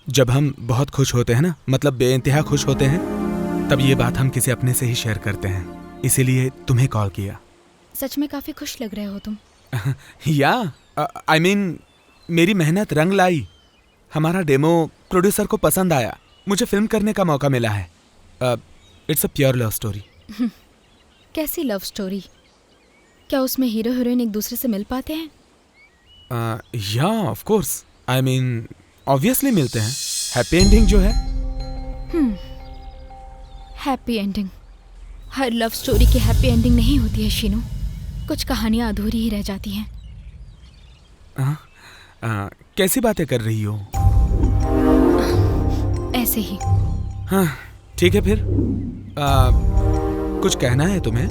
जब हम बहुत खुश होते हैं ना, मतलब बेइंतहा खुश होते हैं, तब ये बात हम किसी अपने से ही शेयर करते हैं। इसीलिए तुम्हें कॉल किया। सच में काफी खुश लग रहे हो तुम। या आई मीन मेरी मेहनत रंग लाई। हमारा डेमो प्रोड्यूसर को पसंद आया, मुझे फिल्म करने का मौका मिला है। It's a pure love story. कैसी लव स्टोरी? क्या उसमें हीरो हीरोइन एक दूसरे से मिल पाते हैं? या of course, I mean obviously मिलते हैं। हैप्पी एंडिंग जो है। Happy ending? हर लव स्टोरी की हैप्पी एंडिंग नहीं होती है शीनू। कुछ कहानियां अधूरी ही रह जाती हैं। कैसी बातें कर रही हो? ऐसे ही। हाँ ठीक है फिर। कुछ कहना है तुम्हें?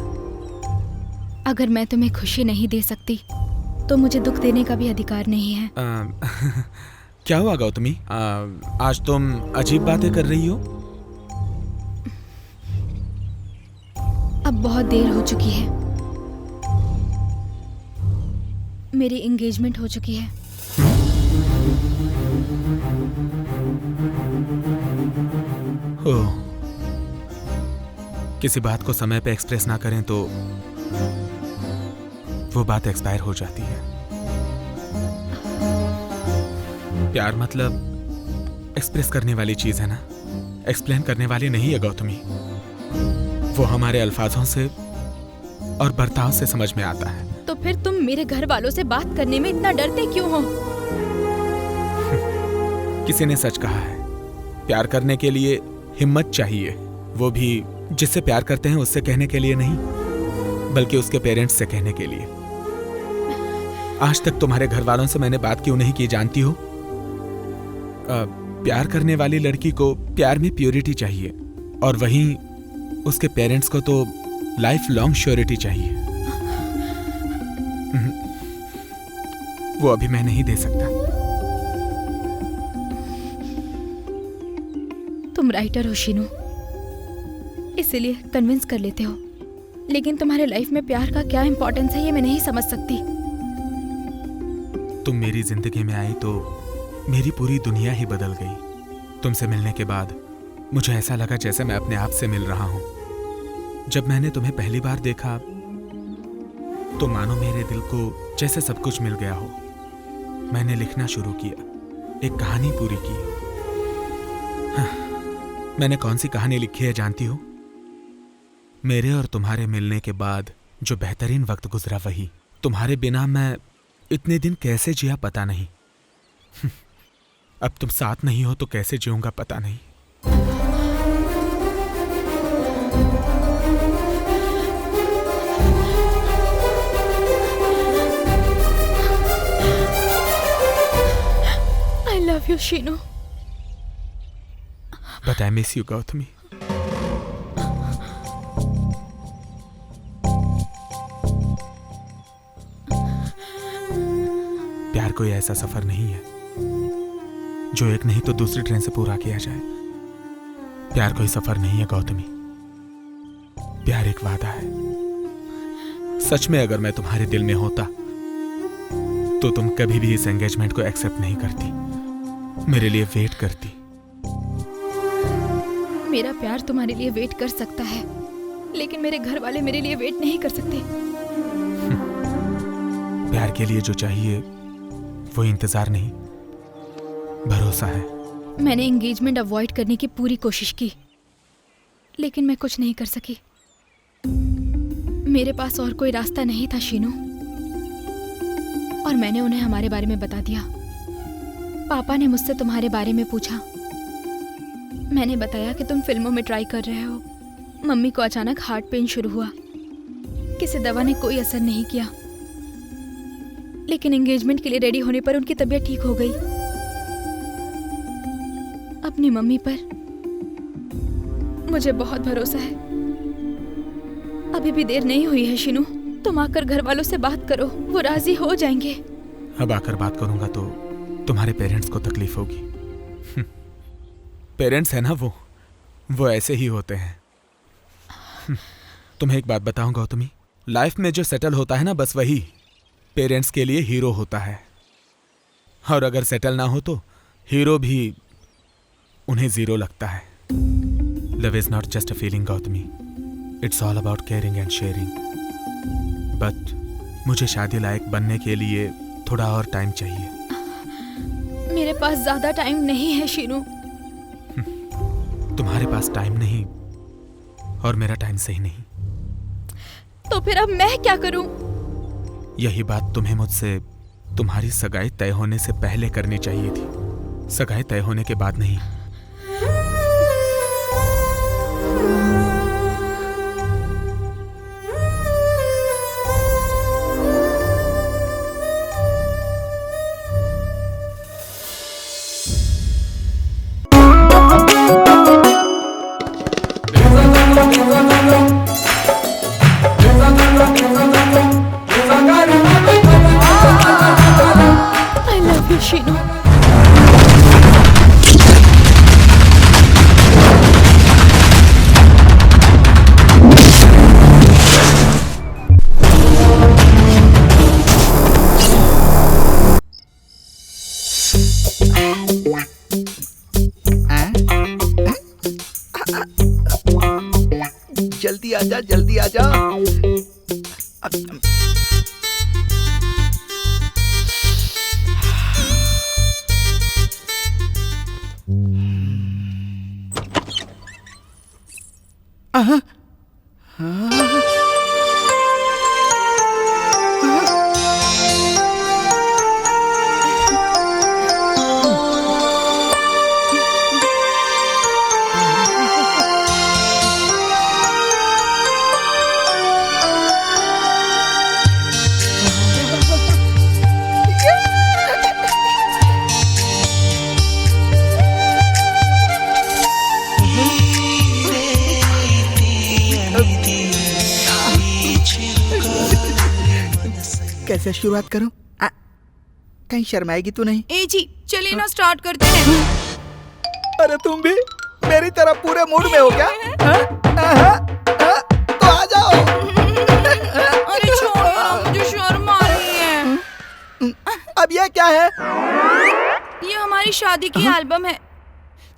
अगर मैं तुम्हें खुशी नहीं दे सकती तो मुझे दुख देने का भी अधिकार नहीं है। क्या हुआ गौतमी? आज तुम अजीब बातें कर रही हो। अब बहुत देर हो चुकी है। मेरी एंगेजमेंट हो चुकी है। ओह, किसी बात को समय पे एक्सप्रेस ना करें तो वो बात एक्सपायर हो जाती है। प्यार मतलब एक्सप्रेस करने वाली चीज है ना, एक्सप्लेन करने वाली नहीं है गौतमी। वो हमारे अल्फाजों से और बर्ताव से समझ में आता है। तो फिर तुम मेरे घर वालों से बात करने में इतना डरते क्यों हो? किसी ने सच कहा है, प्यार करने के लिए हिम्मत चाहिए, वो भी जिससे प्यार करते हैं उससे कहने के लिए नहीं, बल्कि उसके पेरेंट्स से कहने के लिए। आज तक तुम्हारे घर वालों से मैंने बात क्यों नहीं की जानती हो? प्यार करने वाली लड़की को प्यार में प्योरिटी चाहिए, और वहीं उसके पेरेंट्स को तो लाइफ लॉन्ग श्योरिटी चाहिए। वो अभी मैं नहीं दे सकता। तुम राइटर हो शीनू, इसीलिए कन्विंस कर लेते हो, लेकिन तुम्हारे लाइफ में प्यार का क्या इंपॉर्टेंस है ये मैं नहीं समझ सकती। तुम मेरी जिंदगी में आई तो मेरी पूरी दुनिया ही बदल गई। तुमसे मिलने के बाद मुझे ऐसा लगा जैसे मैं अपने आप से मिल रहा हूं। जब मैंने तुम्हें पहली बार देखा तो मानो मेरे दिल को जैसे सब कुछ मिल गया हो। मैंने लिखना शुरू किया, एक कहानी पूरी की। हाँ, मैंने कौन सी कहानी लिखी है जानती हो? मेरे और तुम्हारे मिलने के बाद जो बेहतरीन वक्त गुजरा वही। तुम्हारे बिना मैं इतने दिन कैसे जिया पता नहीं। अब तुम साथ नहीं हो तो कैसे जीऊंगा पता नहीं। I love you, Sheenu. But I miss you, Gautami. प्यार कोई ऐसा सफर नहीं है जो एक नहीं तो दूसरी ट्रेन से पूरा किया जाए। प्यार कोई सफर नहीं है गौतमी, प्यार एक वादा है। सच में अगर मैं तुम्हारे दिल में होता तो तुम कभी भी इस एंगेजमेंट को एक्सेप्ट नहीं करती, मेरे लिए वेट करती। मेरा प्यार तुम्हारे लिए वेट कर सकता है, लेकिन मेरे घर वाले मेरे लिए वेट नहीं कर सकते। प्यार के लिए जो चाहिए वो इंतजार नहीं, भरोसा है। मैंने एंगेजमेंट अवॉइड करने की पूरी कोशिश की, लेकिन मैं कुछ नहीं कर सकी। मेरे पास और कोई रास्ता नहीं था शीनू, और मैंने उन्हें हमारे बारे में बता दिया। पापा ने मुझसे तुम्हारे बारे में पूछा। मैंने बताया कि तुम फिल्मों में ट्राई कर रहे हो। मम्मी को अचानक हार्ट पेन शुरू हुआ। किसी दवा ने कोई असर नहीं किया, लेकिन एंगेजमेंट के लिए रेडी होने पर उनकी तबीयत ठीक हो गई। अपनी मम्मी पर मुझे बहुत भरोसा है। अभी भी देर नहीं हुई है शीनू, तुम आकर घर वालों से बात करो, वो राजी हो जाएंगे। अब आकर बात करूंगा तो तुम्हारे पेरेंट्स को तकलीफ होगी। पेरेंट्स है ना वो ऐसे ही होते हैं। तुम्हें एक बात बताऊं गौतमी, लाइफ में जो सेटल होता है ना बस वही पेरेंट्स के लिए हीरो होता है, और अगर सेटल ना हो तो हीरो भी उन्हें जीरो लगता है। Love is not just a feeling Gautami, it's all about caring and sharing. But मुझे शादी लायक बनने के लिए थोड़ा और टाइम चाहिए। मेरे पास ज्यादा टाइम नहीं है शीनू। तुम्हारे पास टाइम नहीं और मेरा टाइम सही नहीं। तो फिर अब मैं क्या करूं? यही बात तुम्हें मुझसे तुम्हारी सगाई तय होने से पहले करनी चाहिए थी, सगाई तय होने के बाद नहीं। I love you, Sheenu. जल्दी आजा, जल्दी आजा। कैसे शुरुआत करूं? कहीं शर्माएगी तो नहीं? ए जी चलिए ना स्टार्ट करते हैं। अरे तुम भी मेरी तरह पूरे मूड में हो क्या? तो आ जाओ। अरे छोड़ो ना, मुझे शर्म आ रही है। अब ये क्या है? ये हमारी शादी की एल्बम है।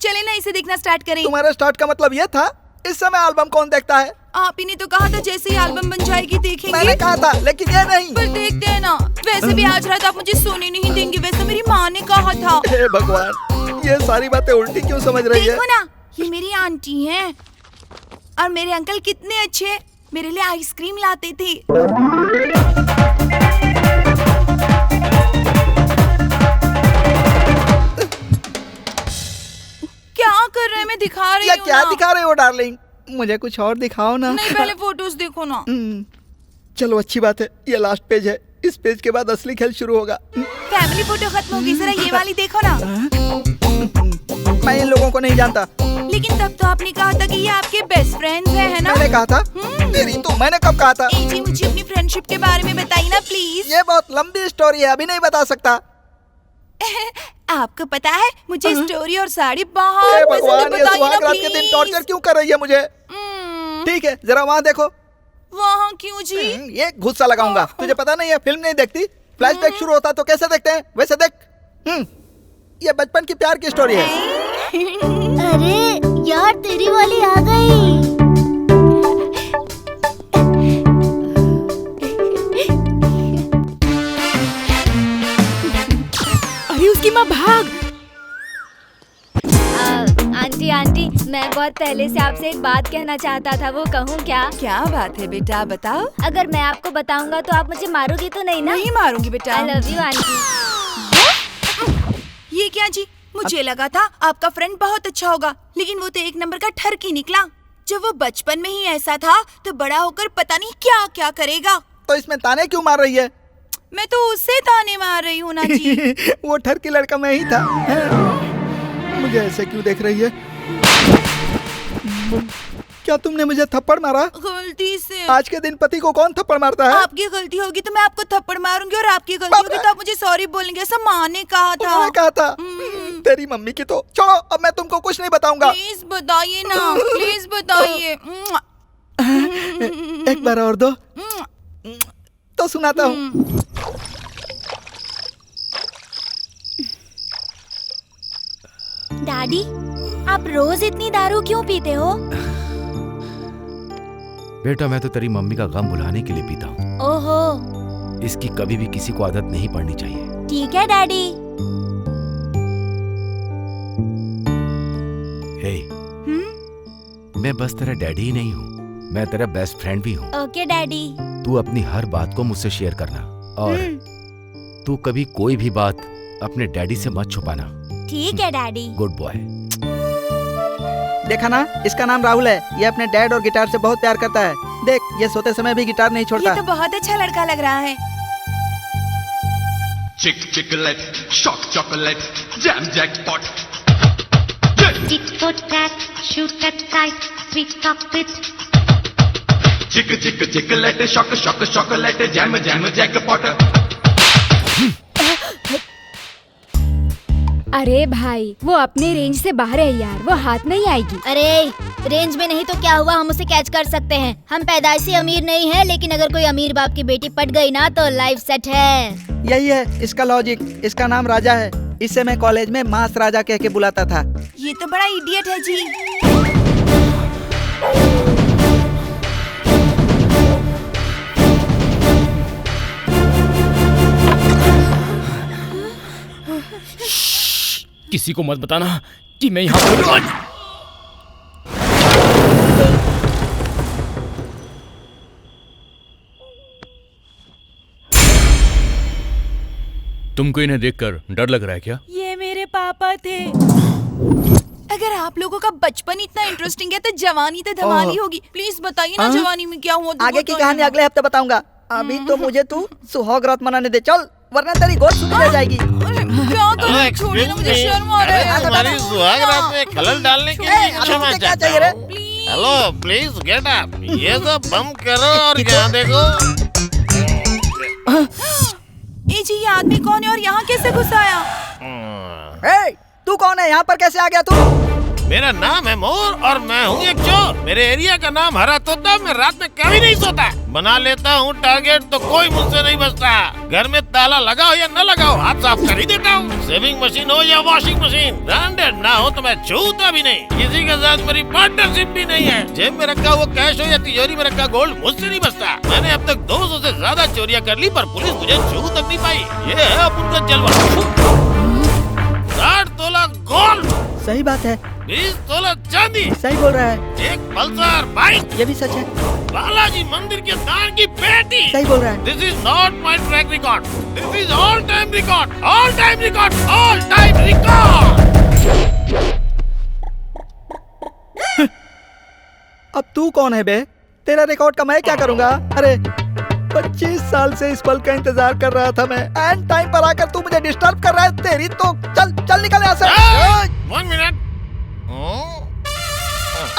चलिए ना इसे देखना स्टार्ट करें। तुम्हारे स्टार्ट का मतलब ये था? इस समय एल्बम कौन देखता है? आप ही ने तो कहा था जैसे ही एल्बम बन जाएगी देखेंगे। मैंने कहा था, लेकिन ये नहीं। पर देखते हैं ना। वैसे भी आज रात आप मुझे सोने नहीं देंगे, वैसे मेरी माँ ने कहा था। हे भगवान, ये सारी बातें उल्टी क्यों समझ रही है? देखो ना, ये मेरी आंटी हैं और मेरे अंकल कितने अच्छे मेरे लिए आइसक्रीम लाते थे। क्या कर रहे हैं? मैं दिखा रही हूँ ना। क्या दिखा रहे हो डार्लिंग? मुझे कुछ और दिखाओ ना। नहीं, पहले फोटोज देखो ना। चलो अच्छी बात है, ये लास्ट पेज है। इस पेज के बाद असली खेल शुरू होगा। फैमिली फोटो खत्म होगी, जरा ये वाली देखो ना। मैं इन लोगों को नहीं जानता। लेकिन तब तो आपने कहा था कि ये आपके बेस्ट फ्रेंड्स है ना? मैंने कहा था? तेरी तो मैंने कब कहा था? ए जी मुझे अपनी फ्रेंडशिप के बारे में बताइए ना प्लीज। ये बहुत लंबी स्टोरी है, अभी नहीं बता सकता। आपको पता है मुझे स्टोरी और साड़ी बहुत हे पसंद है, भगवान, ये बताइए ना सुहाग रात के दिन प्लीज। टॉर्चर क्यों कर रही है मुझे? ठीक है, जरा वहाँ देखो। वहाँ क्यों जी? ये गुस्सा लगाऊंगा। तुझे पता नहीं है, फिल्म नहीं देखती? फ्लैशबैक शुरू होता तो कैसे देखते हैं, वैसे देख। ये बचपन की प्यार की स्टोरी है। अरे यार, तेरी वाली आ गई। अरे उसकी माँ भाग। आंटी मैं बहुत पहले से आपसे एक बात कहना चाहता था, वो कहूँ क्या? क्या बात है बेटा, बताओ। अगर मैं आपको बताऊंगा तो आप मुझे मारोगी तो नहीं ना? नहीं मारूंगी बेटा। I love you aunty. ये क्या जी? मुझे लगा था आपका फ्रेंड बहुत अच्छा होगा, लेकिन वो तो एक नंबर का ठरकी निकला। जब वो बचपन में ही ऐसा था तो बड़ा होकर पता नहीं क्या क्या करेगा। तो इसमें ताने क्यों मार रही है? मैं तो उससे ताने मार रही हूँ ना जी। वो ठरकी लड़का मैं ही था। मुझे ऐसे क्यों देख रही है? क्या तुमने मुझे थप्पड़ मारा? गलती से। आज के दिन पति को कौन थप्पड़ मारता है? आपकी गलती होगी तो मैं आपको थप्पड़ मारूंगी, और आपकी गलती होगी तो आप मुझे सॉरी बोलेंगे। ऐसा माँ ने कहा था। उन्होंने कहा था? तेरी मम्मी की तो छोड़ो, अब मैं तुमको कुछ नहीं बताऊंगा। प्लीज बताइए ना, प्लीज बताइए। एक बार और दो तो सुनाता हूँ। डैडी, आप रोज इतनी दारू क्यों पीते हो? बेटा मैं तो तेरी मम्मी का गम भुलाने के लिए पीता हूँ। ओहो, इसकी कभी भी किसी को आदत नहीं पड़नी चाहिए। ठीक है डैडी। हे, मैं बस तेरा डैडी ही नहीं हूँ, मैं तेरा बेस्ट फ्रेंड भी हूँ। Okay daddy. तू अपनी हर बात को मुझसे शेयर करना और तू कभी कोई भी बात अपने डैडी से मत छुपाना। ठीक है डैडी। Good boy. देखा ना, इसका नाम राहुल है। ये अपने डैड और गिटार से बहुत प्यार करता है। देख, ये सोते समय भी गिटार नहीं छोड़ता। ये तो बहुत अच्छा लड़का लग रहा है। Chick chocolate, shock chocolate, jam jackpot. Tit for tat, shoot at sight, sweet cockpit. Chick chocolate, shock chocolate, jam jackpot. अरे भाई, वो अपने रेंज से बाहर है यार, वो हाथ नहीं आएगी। अरे रेंज में नहीं तो क्या हुआ, हम उसे कैच कर सकते हैं। हम पैदाइशी अमीर नहीं है, लेकिन अगर कोई अमीर बाप की बेटी पट गई ना तो लाइफ सेट है। यही है इसका लॉजिक। इसका नाम राजा है। इससे मैं कॉलेज में मास राजा कह के बुलाता था। ये तो बड़ा इडियट है जी। किसी को मत बताना कि मैं यहाँ पर। तुमको इन्हें देखकर डर लग रहा है क्या? ये मेरे पापा थे। अगर आप लोगों का बचपन इतना इंटरेस्टिंग है तो जवानी तो धमाल ही होगी। प्लीज बताइए ना जवानी में क्या हुआ। आगे की कहानी अगले हफ्ते बताऊंगा। अभी तो मुझे तू सुहाग रात मनाने दे, चल, वरना तेरी गोद सूखी रह जाएगी। क्या करूं, छोड़िए ना, मुझे शर्म आ रहा है। हमारी सुहाग रात में खलल डालने के लिए क्षमा क्या चाहता चाहिए रे? हूं। Hello, please get up. ये सब बंद करो और यहाँ देखो। ए जी, ये आदमी कौन है और यहाँ कैसे घुस आया? ए, तू कौन है? यहाँ पर कैसे आ गया तू? मेरा नाम है मोर और मैं हूँ एक चोर। मेरे एरिया का नाम हरा तोता। मैं रात में कभी नहीं सोता। बना लेता हूँ टारगेट तो कोई मुझसे नहीं बचता। घर में ताला लगाओ या न लगाओ, हाथ साफ कर ही देता हूँ। सेविंग मशीन हो या वॉशिंग मशीन, ब्रांडेड ना हो तो मैं छूता भी नहीं। किसी के साथ मेरी पार्टनरशिप भी नहीं है। जेब में रखा हुआ कैश हो या तिजोरी में रखा गोल्ड मुझसे नहीं बचता। मैंने अब तक 200 से ज्यादा चोरियां कर ली, पर पुलिस मुझे छू तक नहीं पाई। ये है अब उनका जलवा। 60 तोला गोल्ड, सही बात है। 20 तोला चांदी, सही बोल रहा है। एक पल्सर बाइक, ये भी सच है। बालाजी मंदिर के दान की पेटी। सही बोल रहा है। This is not my track record, this is all time record, all time record, all time record. अब तू कौन है बे? तेरा रिकॉर्ड का मैं क्या करूंगा? अरे 25 साल से इस पल का इंतजार कर रहा था मैं। एंड टाइम पर आकर तू मुझे डिस्टर्ब कर रहा है। तेरी तो चल चल निकल यहाँ से। 1 मिनट।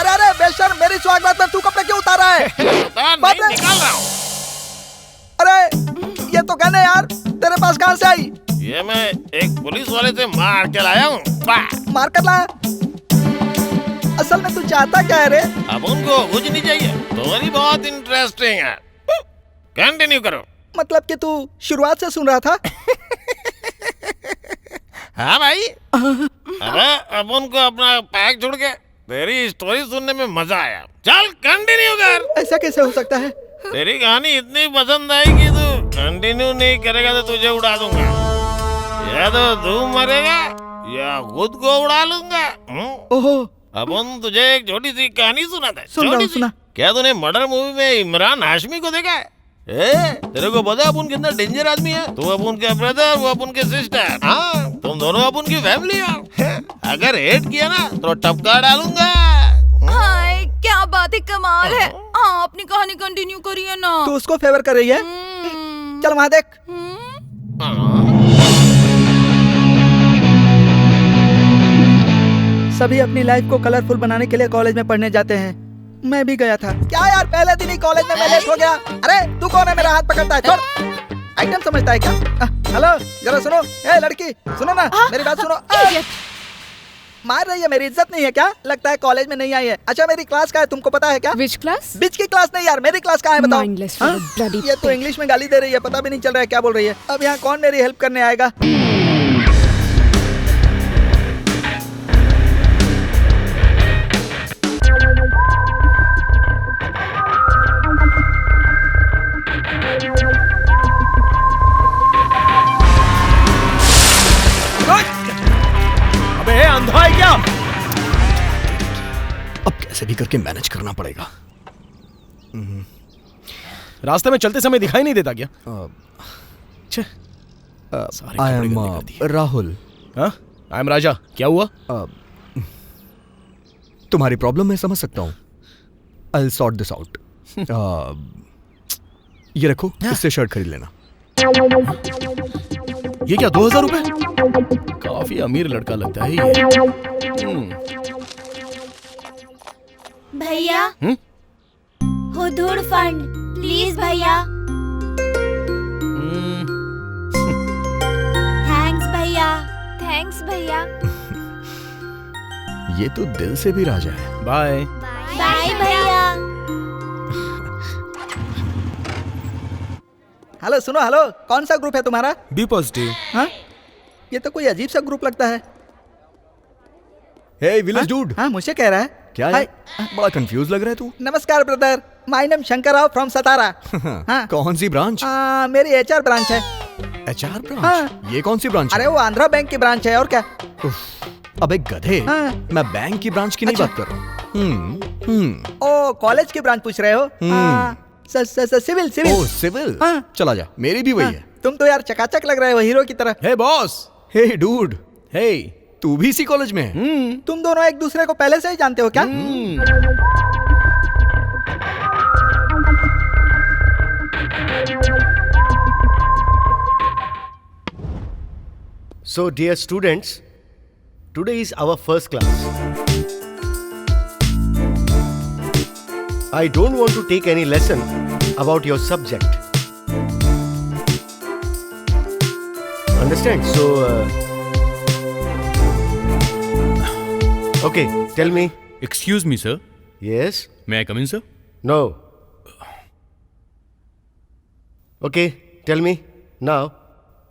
अरे अरे बेशर्म, मेरी स्वागत पर तू कपड़े क्यों उतारा है? नहीं निकाल रहा हूँ। अरे ये तो कहने यार, तेरे पास कहाँ से आई? ये मैं एक पुलिस वाले से मार के लाया हूँ। मार कर लाया? असल में तू चाहता क्या है रे? अब उनको कुछ नहीं चाहिए। तुम्हारी बहुत इंटरेस्टिंग है, कंटिन्यू करो। मतलब कि तू शुरुआत से सुन रहा था? हाँ भाई। अब उनको अपना पैक छोड़ के तेरी स्टोरी सुनने में मजा आया। चल कंटिन्यू कर। ऐसा कैसे हो सकता है? तेरी कहानी इतनी पसंद आई कि तू कंटिन्यू नहीं करेगा तो तुझे उड़ा दूंगा। या तो तू मरेगा या खुद को उड़ा लूंगा। ओहो। अब उन तुझे एक छोटी सी कहानी सुनाता है। सुन रहा हूँ, छोटी सी। सुना। क्या तूने मर्डर मूवी में इमरान हाशमी को देखा है? तेरे को पता है अपुन कितना डेंजर आदमी है? तू अपुन के ब्रदर, वो अपुन के सिस्टर। हाँ, तुम दोनों अपुन की फैमिली हो। अगर हेट किया ना तो टपका डालूंगा। हाय, क्या बात है, कमाल है। हाँ, अपनी कहानी कंटिन्यू करिए ना। तू उसको फेवर कर रही है? चल वहाँ देख। सभी अपनी लाइफ को कलरफुल बनाने के लिए कॉलेज में पढ़ने जाते हैं। मैं भी गया था। क्या यार, पहले दिन ही कॉलेज में मैं लेट हो गया। अरे तू कौन है? मेरा हाथ पकड़ता है, छोड़। आइटम समझता है क्या? हेलो, जरा सुनो। ए लड़की, सुनो ना, मेरी बात सुनो। मार रही है, मेरी इज्जत नहीं है क्या? लगता है कॉलेज में नहीं आई है। अच्छा, मेरी क्लास का है, तुमको पता है क्या? Which class? बीच की क्लास नहीं यार, मेरी क्लास कहाँ है बताओ? Mindless हाँ? bloody ये तो इंग्लिश में गाली दे रही है, पता भी नहीं चल रहा है क्या बोल रही है। अब यहाँ कौन मेरी हेल्प करने आएगा? गधा है क्या? अब कैसे भी करके मैनेज करना पड़ेगा। रास्ते में चलते समय दिखाई नहीं देता क्या? I am Rahul. I am Raja. क्या हुआ? तुम्हारी प्रॉब्लम मैं समझ सकता हूँ। I will sort this out. ये रखो, इससे शर्ट खरीद लेना। ये क्या 2000 रुपए? काफी अमीर लड़का लगता है ये। भैया हुदूड़ फंड प्लीज भैया। थैंक्स भैया। थैंक्स भैया। ये तो दिल से भी राजा है। बाय बाय भैया। हेलो सुनो, हेलो, कौन सा ग्रुप है तुम्हारा? B positive. हाँ, ये तो कोई अजीब सा ग्रुप लगता है। Hey village dude. हाँ, मुझे कह रहा है। क्या है? बड़ा कंफ्यूज लग रहा है तू। नमस्कार brother, my name Shankar Rao from Satara. हाँ। कौन सी ब्रांच? मेरी एचआर ब्रांच है। HR branch? हाँ। ये कौन सी ब्रांच? अरे वो आंध्रा बैंक की ब्रांच है, और क्या। अबे गधे, हाँ। मैं बैंक की ब्रांच की नहीं बात कर रहा हूँ। ओ कॉलेज की ब्रांच पूछ रहे हो? Civil civil. ओ सिविल। चला जा, मेरी भी वही है। तुम तो यार चकाचक लग रहे हो, हीरो की तरह। हे बॉस। हे डूड। हे, तू भी इसी कॉलेज में है? तुम दोनों एक दूसरे को पहले से ही जानते हो क्या? So, dear students, today is our first class. I don't want to take any lesson about your subject. Understand? So, okay, tell me. Excuse me, sir. Yes? May I come in, sir? No. Okay, tell me. Now,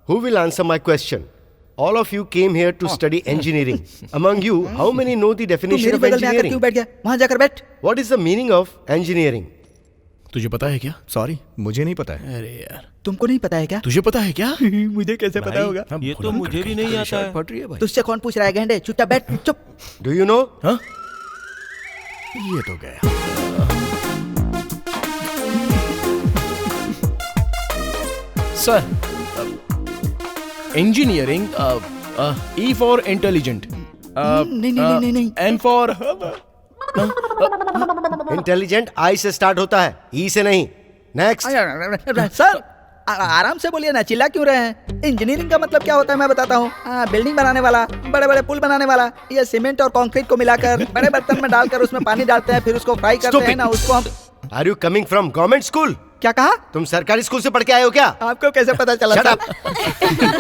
who will answer my question? All of you came here to study engineering. Among you, how many know the definition of engineering? क्यों बैठ गया? वहाँ जाकर बैठ। What is the meaning of engineering? तुझे पता है क्या? सॉरी, मुझे नहीं पता है। अरे यार, तुमको नहीं पता है क्या? तुझे पता है क्या? मुझे कैसे पता होगा? ये तो मुझे भी नहीं आता है। पढ़ रही है भाई। तुझसे कौन पूछ रहा है गेंडे? चुपचाप बैठ, चुप। Do you know? हाँ? ये तो गया। Sir, engineering E for intelligent, नहीं। N फॉर इंटेलिजेंट I से स्टार्ट होता है, E से नहीं। नेक्स्ट। सर आराम से बोलिए ना, चिल्ला क्यों रहे हैं? इंजीनियरिंग का मतलब क्या होता है मैं बताता हूँ। बिल्डिंग बनाने वाला, बड़े बड़े पुल बनाने वाला। ये सीमेंट और कंक्रीट को मिलाकर बड़े बर्तन में डालकर उसमें पानी डालते हैं, फिर उसको फ्राई करते हैं ना, उसको हम। Are you coming from government school? क्या कहा? तुम सरकारी स्कूल से पढ़ के आए हो क्या? आपको कैसे पता चला? Shut up.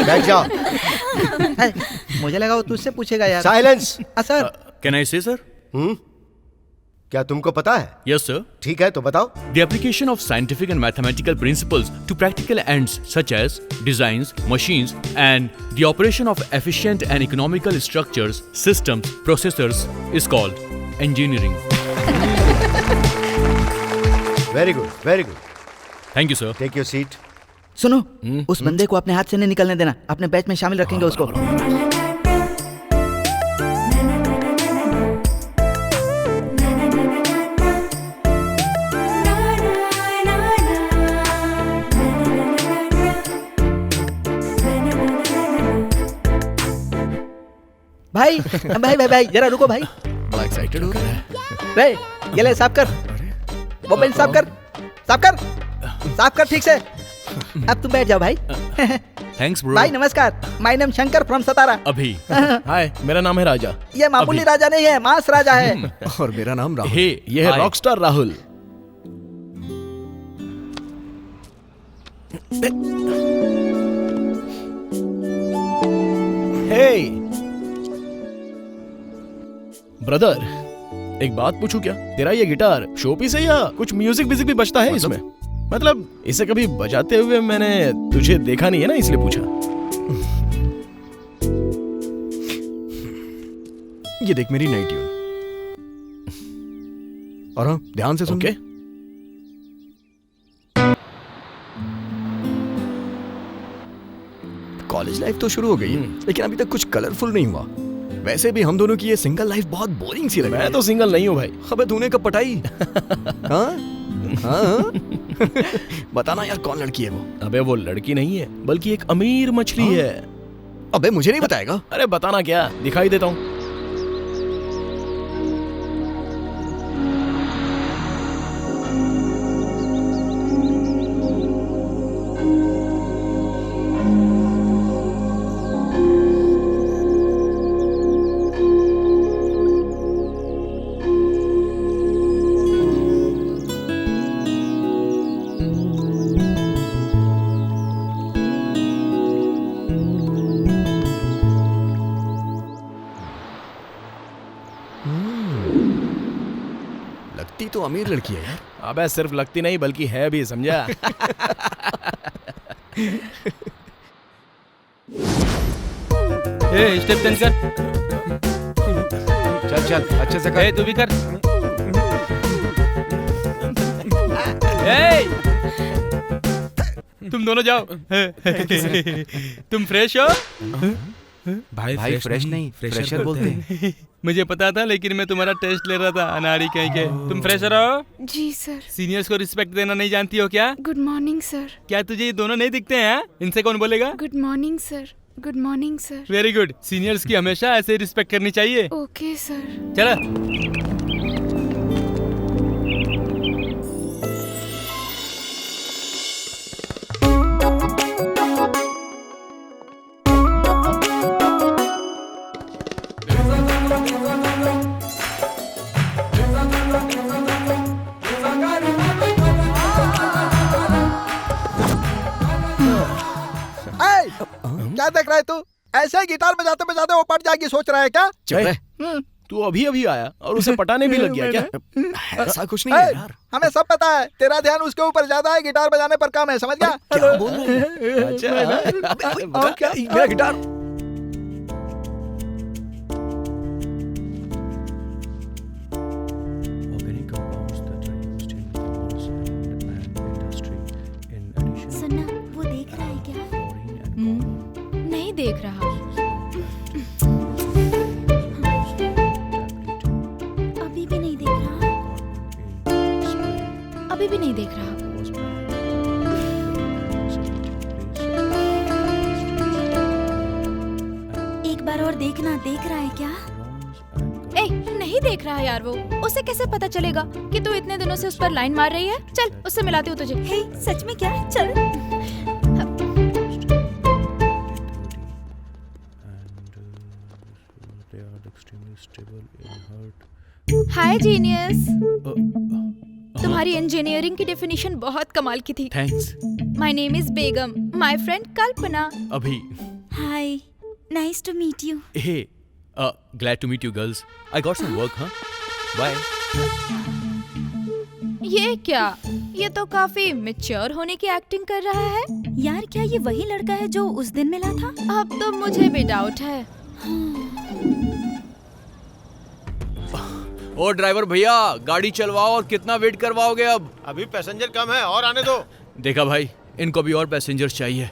बैठ जाओ। मुझे लगा वो तुझसे पूछेगा यार। Silence. Sir. Can I say, sir? क्या तुमको पता है? Yes, sir. ठीक है, तो बताओ। The application of scientific and mathematical principles to practical ends such as designs, machines, and the operation of efficient and economical structures, systems, processors is called engineering. Very good, very good. Thank you, sir. Take your seat. सुनो, उस बंदे को अपने हाथ से नहीं निकलने देना, अपने बैच में शामिल रखेंगे उसको। भाई भाई भाई भाई जरा रुको भाई। बड़ा एक्साइटेड हो रहा है। रे ये ले, साफ कर वो बेंच, साफ कर, साफ कर, साफ कर ठीक से। अब तुम बैठ जाओ भाई। Thanks, bro. भाई नमस्कार, माय नेम शंकर फ्रॉम सतारा। अभी। हाय, मेरा नाम है राजा। ये मामूली राजा नहीं है, मास राजा है। और मेरा नाम राहुल। हे, ये है रॉकस्टार राहुल। हे ब्रदर, एक बात पूछूं क्या? तेरा ये गिटार शोपीस है या कुछ म्यूजिक व्यूजिक भी बजता है इसमें? मतलब इसे कभी बजाते हुए मैंने तुझे देखा नहीं है ना, इसलिए पूछा। ये देख मेरी नई ट्यून। और हाँ, ध्यान से सुन। ओके। कॉलेज लाइफ तो शुरू हो गई है, लेकिन अभी तक कुछ कलरफुल नहीं हुआ। वैसे भी हम दोनों की ये सिंगल लाइफ बहुत बोरिंग सी लगी। मैं तो सिंगल नहीं हूँ भाई। अबे तूने कब पटाई? हाँ? हाँ? बताना यार कौन लड़की है वो? अबे वो लड़की नहीं है बल्कि एक अमीर मछली है। अबे मुझे नहीं बताएगा? अरे बताना क्या, दिखाई देता हूँ। लगती तो अमीर लड़की है यार। अबे सिर्फ लगती नहीं बल्कि है भी, समझा? ए स्टेप चेंज कर। चल चल अच्छे से कर। ए तू भी कर। ए तुम दोनों जाओ। तुम फ्रेश हो? भाई फ्रेश नहीं, फ्रेशर बोलते हैं। मुझे पता था लेकिन मैं तुम्हारा टेस्ट ले रहा था, अनाड़ी कहीं के। तुम फ्रेशर हो? जी सर। सीनियर्स को रिस्पेक्ट देना नहीं जानती हो क्या? Good morning sir. क्या तुझे ये दोनों नहीं दिखते हैं? इनसे कौन बोलेगा? Good morning sir. Good morning sir. Very good. Seniors की हमेशा ऐसे रिस्पेक्ट करनी चाहिए। Okay sir. चलो। क्या देख रहा है तू? ऐसे ही गिटार बजाते बजाते वो पट जाएगी सोच रहा है क्या? चुप रह। तू अभी अभी आया और उसे पटाने भी लग गया क्या? ऐसा कुछ नहीं है यार। हमें सब पता है, तेरा ध्यान उसके ऊपर ज्यादा है, गिटार बजाने पर कम है, समझ गया? क्या बोल रहे हैं? अच्छा क्या? मेरा गिटार। सुनना, वो देख रहा है क्या? नहीं देख रहा। अभी भी नहीं देख रहा। अभी भी नहीं देख रहा। एक बार और देखना, देख रहा है क्या? ए, नहीं देख रहा यार वो। उसे कैसे पता चलेगा कि तू इतने दिनों से उस पर लाइन मार रही है? चल उससे मिलाती हूँ तुझे। हे, सच में क्या? चल। Hi genius. तुम्हारी इंजीनियरिंग की डेफिनेशन बहुत कमाल की थी। Thanks. My name is Begum, my friend Kalpana. अभी। Hi, nice to meet you. Hey, glad to meet you girls. I got some work, हाँ? बाय। ये क्या? ये तो काफी मैच्योर होने की एक्टिंग कर रहा है। यार क्या ये वही लड़का है जो उस दिन मिला था? अब तो मुझे भी डाउट है। ओ ड्राइवर भैया, गाड़ी चलवाओ और कितना वेट करवाओगे अब? अभी पैसेंजर कम है और आने दो। देखा भाई, इनको भी और पैसेंजर चाहिए।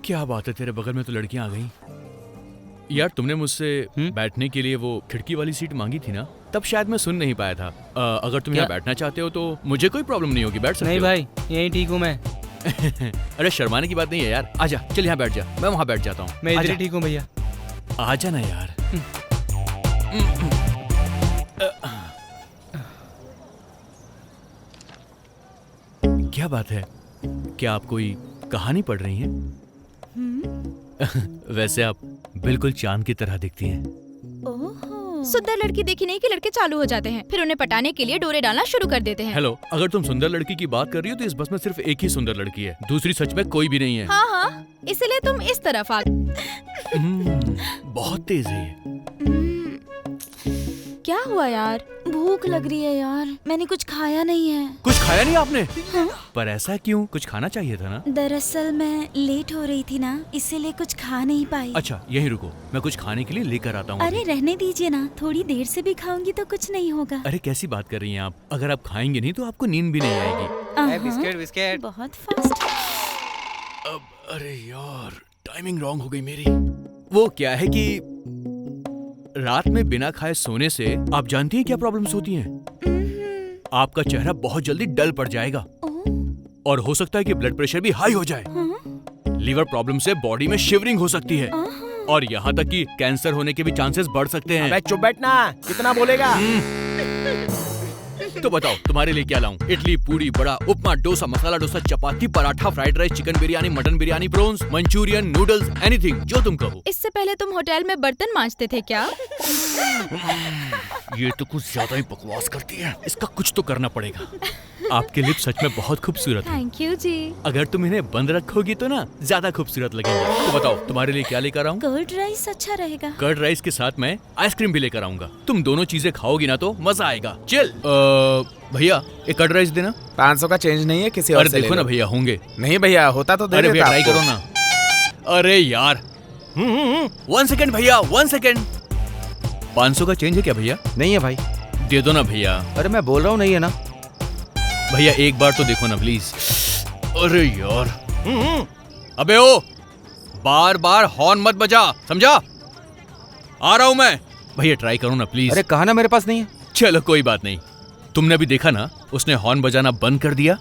क्या बात है, तेरे बगल में तो लड़कियां आ गई। यार तुमने मुझसे बैठने के लिए वो खिड़की वाली सीट मांगी थी ना, तब शायद मैं सुन नहीं पाया था। अगर तुम यहाँ बैठना चाहते हो तो मुझे कोई प्रॉब्लम नहीं होगी, बैठ सकते हो। नहीं भाई, यहीं ठीक हूँ मैं। अरे शर्माने की बात नहीं है यार, आजा, चल यहाँ बैठ जा, मैं वहाँ बैठ जाता हूँ। मैं इधर ही ठीक हूँ भैया। आजा ना यार। क्या बात है, क्या आप कोई कहानी पढ़ रही हैं? वैसे आप बिल्कुल चांद की तरह दिखती हैं। सुंदर लड़की देखी नहीं कि लड़के चालू हो जाते हैं, फिर उन्हें पटाने के लिए डोरे डालना शुरू कर देते हैं। हेलो, अगर तुम सुंदर लड़की की बात कर रही हो तो इस बस में सिर्फ एक ही सुंदर लड़की है, दूसरी सच में कोई भी नहीं है। हाँ हाँ, इसलिए तुम इस तरफ आ। बहुत तेज है। क्या हुआ यार? भूख लग रही है यार, मैंने कुछ खाया नहीं है। कुछ खाया नहीं आपने? पर ऐसा क्यों? कुछ खाना चाहिए था ना। दरअसल मैं लेट हो रही थी ना, इसीलिए कुछ खा नहीं पाई। अच्छा यहीं रुको, मैं कुछ खाने के लिए लेकर आता हूँ। अरे रहने दीजिए ना, थोड़ी देर से भी खाऊंगी तो कुछ नहीं होगा। अरे कैसी बात कर रही हैं आप? अगर आप खाएंगे नहीं तो आपको नींद भी नहीं आएगी। Biscuit biscuit. बहुत फास्ट। अब अरे यार, टाइमिंग रॉन्ग हो गई मेरी। वो क्या है कि रात में बिना खाए सोने से आप जानती हैं क्या प्रॉब्लम्स होती हैं? आपका चेहरा बहुत जल्दी डल पड़ जाएगा और हो सकता है कि ब्लड प्रेशर भी हाई हो जाए। लीवर प्रॉब्लम से बॉडी में शिवरिंग हो सकती है और यहाँ तक कि कैंसर होने के भी चांसेस बढ़ सकते हैं। अबे चुप बैठना, कितना बोलेगा? तो बताओ तुम्हारे लिए क्या लाऊं? Idli, puri, vada, upma, dosa, masala dosa, chapati, paratha, fried rice, chicken biryani, mutton biryani, prawns, Manchurian, noodles, anything जो तुम कहो। इससे पहले तुम होटल में बर्तन मांजते थे क्या? ये तो कुछ ज्यादा ही बकवास करती है, इसका कुछ तो करना पड़ेगा। आपके लिप सच में बहुत खूबसूरत हैं। थैंक यू जी। अगर तुम इन्हें बंद रखोगी तो ना ज्यादा खूबसूरत लगेंगे। तो बताओ तुम्हारे लिए क्या लेकर आऊं? कर्ड राइस अच्छा रहेगा। कर्ड राइस के साथ मैं आइसक्रीम भी लेकर आऊंगा। तुम दोनों चीजें खाओगी ना तो मजा आएगा। चल भैया एक कर्ड राइस देना। 500 का चेंज नहीं है, किसी और अरे से देखो ले ना लो। भैया होंगे। नहीं भैया, होता तो दे अरे भैया देता ट्राई आपको। करो ना। अरे यार 1 सेकेंड भैया, 1 सेकेंड। 500 का चेंज है क्या भैया? नहीं है भाई। दे दो ना भैया। अरे मैं बोल रहा हूँ नहीं है ना। भैया एक बार तो देखो ना प्लीज। अरे यार अबे ओ, बार बार हॉर्न मत बजा, समझा? आ रहा हूं मैं। भैया ट्राई करो ना प्लीज। अरे कहा ना मेरे पास नहीं है। चलो कोई बात नहीं। तुमने भी देखा ना, उसने हॉर्न बजाना बंद कर दिया।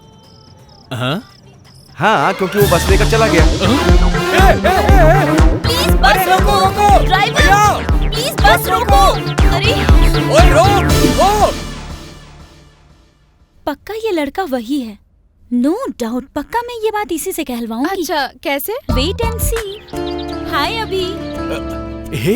हाँ क्योंकि वो बस लेकर चला गया। प्लीज बस रोको, ड्राइवर प्लीज बस रोको। अरे ओए रोक। पक्का ये लड़का वही है, नो डाउट। पक्का मैं ये बात इसी से कहलवाऊंगी। अच्छा कैसे? वेट एंड सी। हाय अभी। हे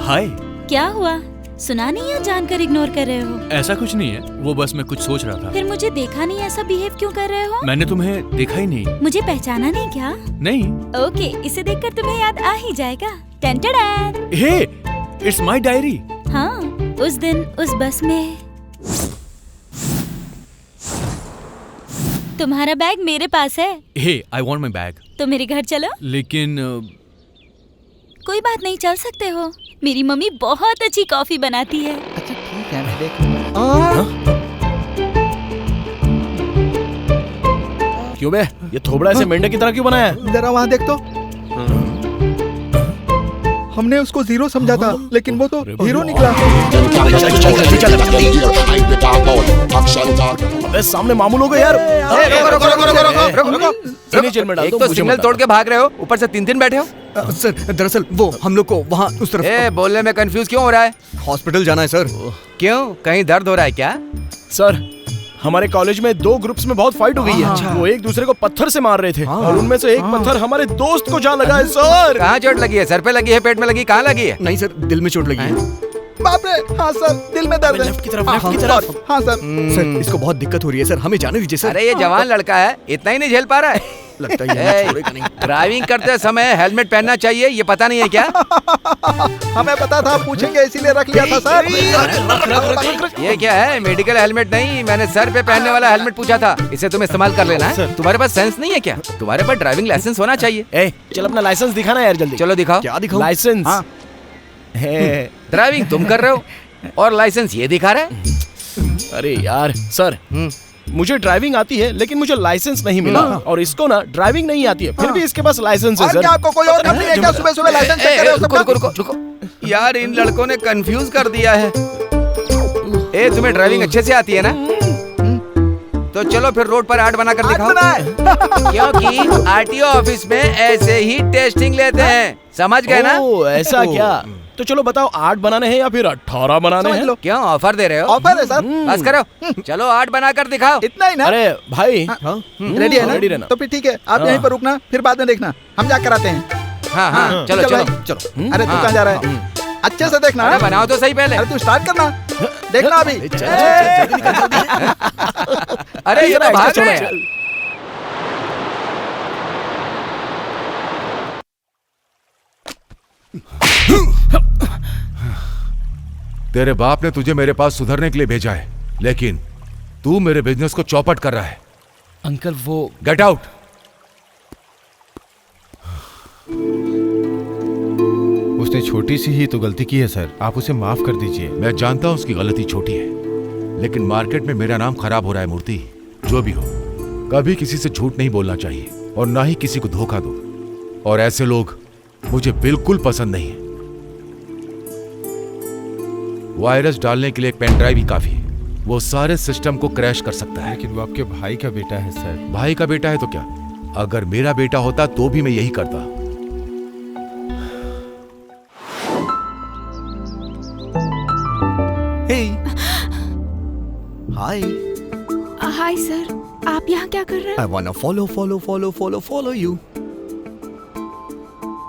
हाय। क्या हुआ, सुना नहीं या जानकर इग्नोर कर रहे हो? ऐसा कुछ नहीं है, वो बस मैं कुछ सोच रहा था। फिर मुझे देखा नहीं, ऐसा बिहेव क्यों कर रहे हो? मैंने तुम्हें देखा ही नहीं। मुझे पहचाना नहीं क्या? नहीं। ओके, इसे देखकर तुम्हें याद आ ही जाएगा। टन-टन-टन। Hey it's my diary. हाँ, उस दिन उस बस में तुम्हारा बैग मेरे पास है। हे आई वांट माय बैग। तो मेरे घर चलो। लेकिन कोई बात नहीं, चल सकते हो। मेरी मम्मी बहुत अच्छी कॉफी बनाती है। अच्छा ठीक है, मैं देख लूंगा। क्यों बे, ये थोबड़ा ऐसे मेंढक की तरह क्यों बनाया है? जरा वहाँ देख तो। हमने उसको जीरो समझा था, लेकिन वो तो हीरो निकला। अबे सामने मामूल हो गए यार। एक तो सिग्नल तोड़ के भाग रहे हो, ऊपर से 3 बैठे हो। सर दरअसल वो हम लोग को वहाँ उस तरफ। बोलने में कंफ्यूज क्यों हो रहा है? हॉस्पिटल जाना है सर। क्यों, कहीं दर्द हो रहा है क्या? सर हमारे कॉलेज में 2 ग्रुप्स में बहुत फाइट हो गई है। वो एक दूसरे को पत्थर से मार रहे थे और उनमें से एक पत्थर हमारे दोस्त को जा लगा है सर। कहाँ चोट लगी है? सर पे लगी है, पेट में लगी, कहाँ लगी है? नहीं सर, दिल में चोट लगी है। बाप रे, हाँ सर, दिल में दर्द है। लेफ्ट की तरफ, लेफ्ट की तरफ। हाँ सर। सर इसको बहुत दिक्कत हो रही है सर, हमें जाने दीजिए सर। अरे ये जवान लड़का है, इतना ही नहीं झेल पा रहा है। लगता है छोड़ेगा नहीं। ड्राइविंग करते समय हेलमेट पहनना चाहिए, ये पता नहीं है क्या? हमें पता था पूछेंगे, इसीलिए रख लिया था सर। ये क्या है? मेडिकल हेलमेट नहीं, मैंने सर पे पहनने वाला हेलमेट पूछा था। इसे तुम इस्तेमाल कर लेना है। तुम्हारे पास सेंस नहीं है क्या? तुम्हारे पास ड्राइविंग लाइसेंस होना चाहिए। चल अपना लाइसेंस दिखाना यार जल्दी। चलो दिखाओ। क्या दिखाऊं? लाइसेंस। ड्राइविंग तुम कर रहे हो और लाइसेंस ये दिखा रहा है। अरे यार सर, मुझे ड्राइविंग आती है लेकिन मुझे लाइसेंस नहीं मिला, और इसको ना ड्राइविंग नहीं आती है, फिर भी इसके पास लाइसेंस है सर। क्या आपको कोई और काम नहीं है क्या? सुबह सुबह लाइसेंस चेक कर रहे हो सब रुको रुको रुको यार, इन लड़कों ने कंफ्यूज कर दिया है। तुम्हें ड्राइविंग अच्छे से आती है ना? तो चलो फिर रोड पर आर्ट बना कर दिखाओ। क्योंकि आरटीओ ऑफिस में ऐसे ही टेस्टिंग लेते हैं, समझ गए ना? ऐसा क्या? तो चलो बताओ, 8 बनाने हैं या फिर 18 बनाने हैं? क्यों ऑफर दे रहे हो? ऑफर है सर। बस करो, चलो 8 बना कर दिखाओ। इतना ही ना? अरे भाई रेडी है ना? रेडी रहना। तो फिर ठीक है, आप यहीं पर रुकना, फिर बाद में देखना, हम जा कर आते हैं। हाँ हाँ चलो चलो चलो। अरे तू कहाँ जा रहा है? अच्छे से देखना। अरे बनाओ तो सही पहले। अरे तू स्टार्ट करना, देखना अभी। अरे ये तो भाग रहे हैं। तेरे बाप ने तुझे मेरे पास सुधरने के लिए भेजा है, लेकिन तू मेरे बिजनेस को चौपट कर रहा है। अंकल वो गेट आउट। उसने छोटी सी ही तो गलती की है सर, आप उसे माफ कर दीजिए। मैं जानता हूं उसकी गलती छोटी है, लेकिन मार्केट में मेरा नाम खराब हो रहा है मूर्ति। जो भी हो, कभी किसी से झूठ नहीं बोलना चाहिए और ना ही किसी को धोखा दो, और ऐसे लोग मुझे बिल्कुल पसंद नहीं है। वायरस डालने के लिए एक पेन ड्राइव ही काफी है, वो सारे सिस्टम को क्रैश कर सकता है। लेकिन वो आपके भाई का बेटा है सर। भाई का बेटा है तो क्या? अगर मेरा बेटा होता तो भी मैं यही करता। हाय हाय सर, आप यहाँ क्या कर रहे आई हैं? वांना फॉलो यू।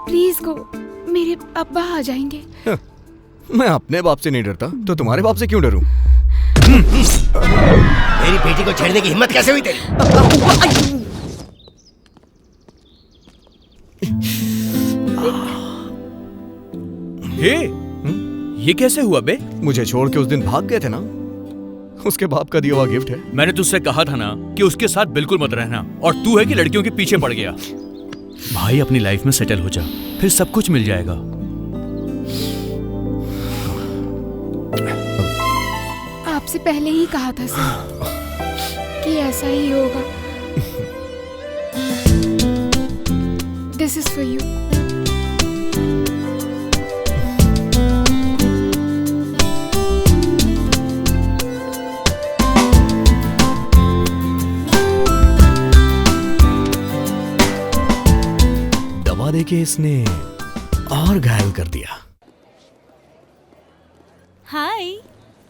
प्लीज गो, मेरे अब्बा आ जाएंगे। मैं अपने बाप से नहीं डरता तो तुम्हारे बाप से क्यों डरूं? मेरी बेटी को छेड़ने की हिम्मत कैसे हुई तेरी? हे, ये कैसे हुआ बे? मुझे छोड़ के उस दिन भाग गए थे ना, उसके बाप का दिया हुआ गिफ्ट है। मैंने तुझसे कहा था ना कि उसके साथ बिल्कुल मत रहना, और तू है कि लड़कियों के पीछे पड़ गया। भाई अपनी लाइफ में सेटल हो जा, फिर सब कुछ मिल जाएगा। आपसे पहले ही कहा था सर कि ऐसा ही होगा। This is for you. दवा देके इसने और घायल कर दिया। हाय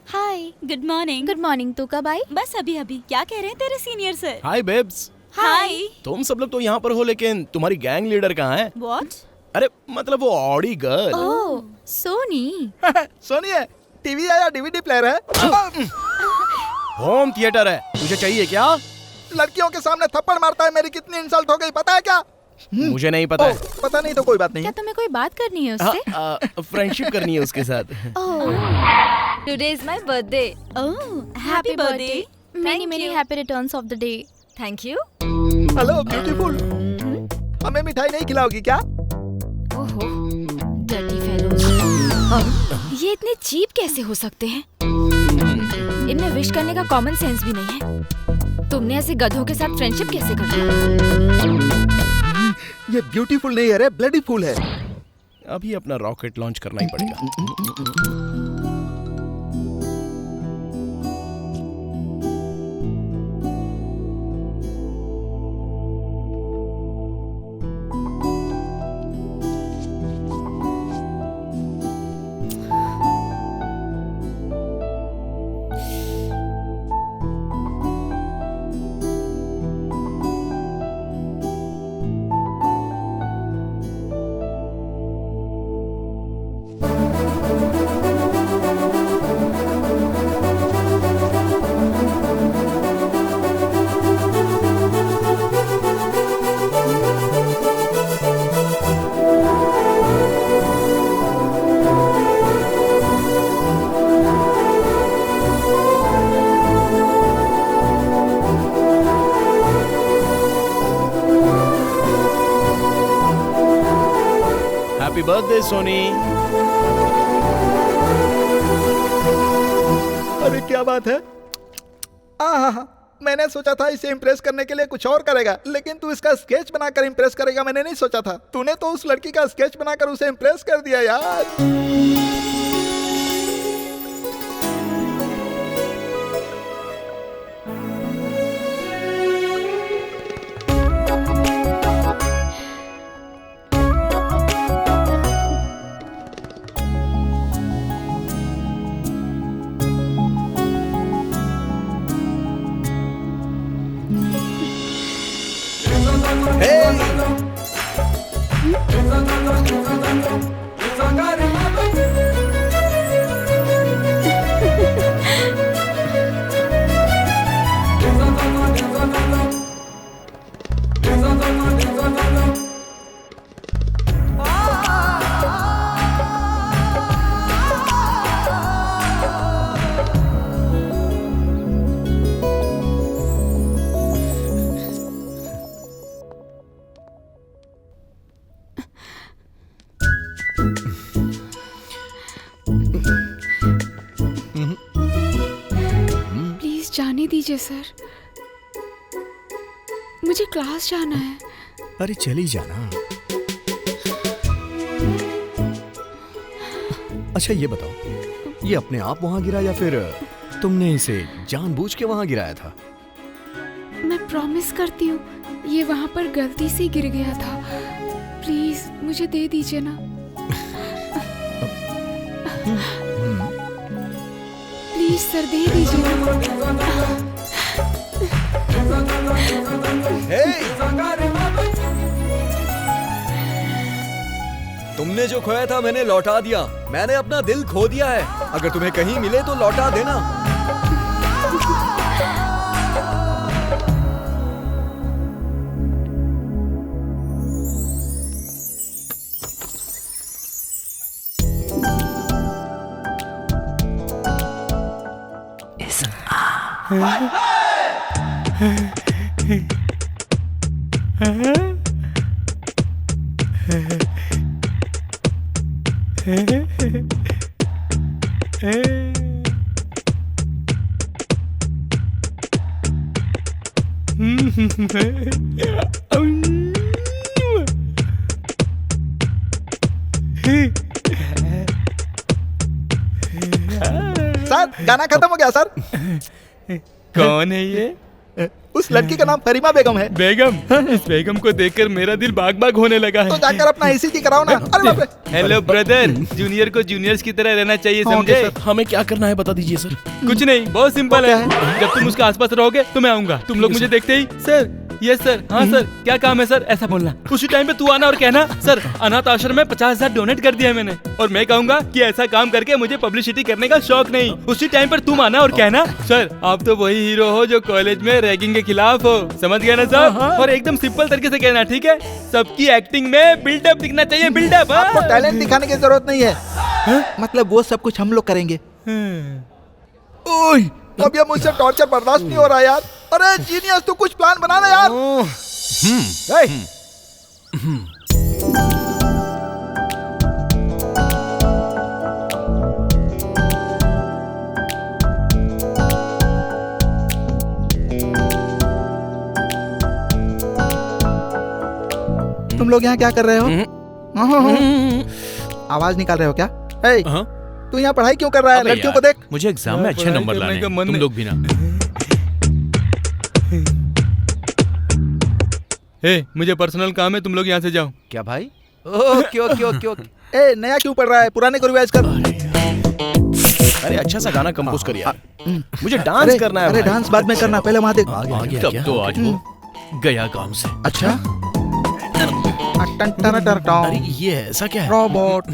हाय, गुड मॉर्निंग। Good morning. तू कब आई? बस अभी अभी। क्या कह रहे हैं तेरे सीनियर सर? हाय बेब्स। हाय। तुम सब लोग तो यहाँ पर हो, लेकिन तुम्हारी गैंग लीडर कहाँ है? व्हाट? अरे मतलब वो ऑडी गर्ल। ओह, सोनी। सोनी है? टीवी है या डीवीडी प्लेयर है? होम थिएटर है, तुझे चाहिए क्या? लड़कियों के सामने थप्पड़ मारता है, मेरी कितनी इंसल्ट हो गई पता है क्या? मुझे नहीं पता है। पता नहीं तो कोई बात नहीं। क्या तुम्हें कोई बात करनी है उससे? फ्रेंडशिप करनी है उसके साथ। Today is my birthday. Oh, happy birthday. Many happy returns of the day. Thank you. Hello beautiful, हमें मिठाई नहीं खिलाओगी क्या? ओहो, डर्टी फेलोज। ये इतने चीप कैसे हो सकते हैं? इनमें विश करने का कॉमन सेंस भी नहीं है। तुमने ऐसे गधों के साथ फ्रेंडशिप कैसे कर ली? ये ब्यूटीफुल नहीं है रे, ब्लडी फुल है। अभी अपना रॉकेट लॉन्च करना ही पड़ेगा। Happy birthday Soni. अरे क्या बात है? मैंने सोचा था इसे इम्प्रेस करने के लिए कुछ और करेगा, लेकिन तू इसका स्केच बनाकर इम्प्रेस करेगा मैंने नहीं सोचा था। तूने तो उस लड़की का स्केच बनाकर उसे इम्प्रेस कर दिया यार। जाने दीजिए सर, मुझे क्लास जाना है। अरे चली जाना। अच्छा ये बताओ, ये अपने आप वहां गिरा या फिर तुमने इसे जानबूझ के वहां गिराया था? मैं प्रॉमिस करती हूँ ये वहां पर गलती से गिर गया था। प्लीज मुझे दे दीजिए ना। प्लीज सर दे दीजिए। तुमने जो खोया था मैंने लौटा दिया। मैंने अपना दिल खो दिया है। अगर तुम्हें कहीं मिले तो लौटा देना। सर गाना खत्म हो गया सर। कौन है ये? उस लड़की का नाम फरीमा बेगम है। बेगम? इस बेगम को देखकर मेरा दिल बाग बाग होने लगा है। तो जाकर अपना ईसीजी कराओ ना। अरे बाप रे। हेलो ब्रदर, जूनियर को जूनियर्स की तरह रहना चाहिए, समझे? हमें क्या करना है बता दीजिए सर। कुछ नहीं, बहुत सिंपल है। जब तुम उसके आसपास रहोगे तो मैं आऊंगा। तुम लोग मुझे देखते ही सर, यस सर, हाँ सर, क्या काम है सर, ऐसा बोलना। उसी टाइम पे तू आना और कहना सर अनाथ आश्रम में 50,000 डोनेट कर दिया है मैंने। और मैं कहूंगा कि ऐसा काम करके मुझे पब्लिसिटी करने का शौक नहीं। उसी टाइम पर तुम आना और कहना सर आप तो वही हीरो हो जो कॉलेज में रैगिंग के खिलाफ हो। समझ गया ना सर? और एकदम सिंपल तरीके से कहना, ठीक है? सबकी एक्टिंग में बिल्डअप दिखना चाहिए, बिल्डअप। आपको टैलेंट दिखाने की जरूरत नहीं है। मतलब वो सब कुछ हम लोग करेंगे। ओए, अब ये मुझसे टॉर्चर बर्दाश्त नहीं हो रहा यार। अरे जीनियस, तू कुछ प्लान बना ना यार। तुम लोग यहाँ क्या कर रहे हो? आवाज निकाल रहे हो क्या? तू यहाँ पढ़ाई क्यों कर रहा है? लड़कियों को देख। मुझे एग्जाम में अच्छे नंबर लाने हैं, तुम लोग भी ना। मुझे पर्सनल काम है, तुम लोग यहाँ से जाओ। क्या भाई? Okay okay okay okay. ए नया क्यों पढ़ रहा है? पुराने को रिवाइज कर। अरे अच्छा सा गाना कंपोज कर यार। मुझे डांस करना है। अरे डांस बाद में करना, पहले वहाँ देख। तब तो आज वो गया गांव से। अच्छा। अरे ये ऐसा क्या है? रोबोट।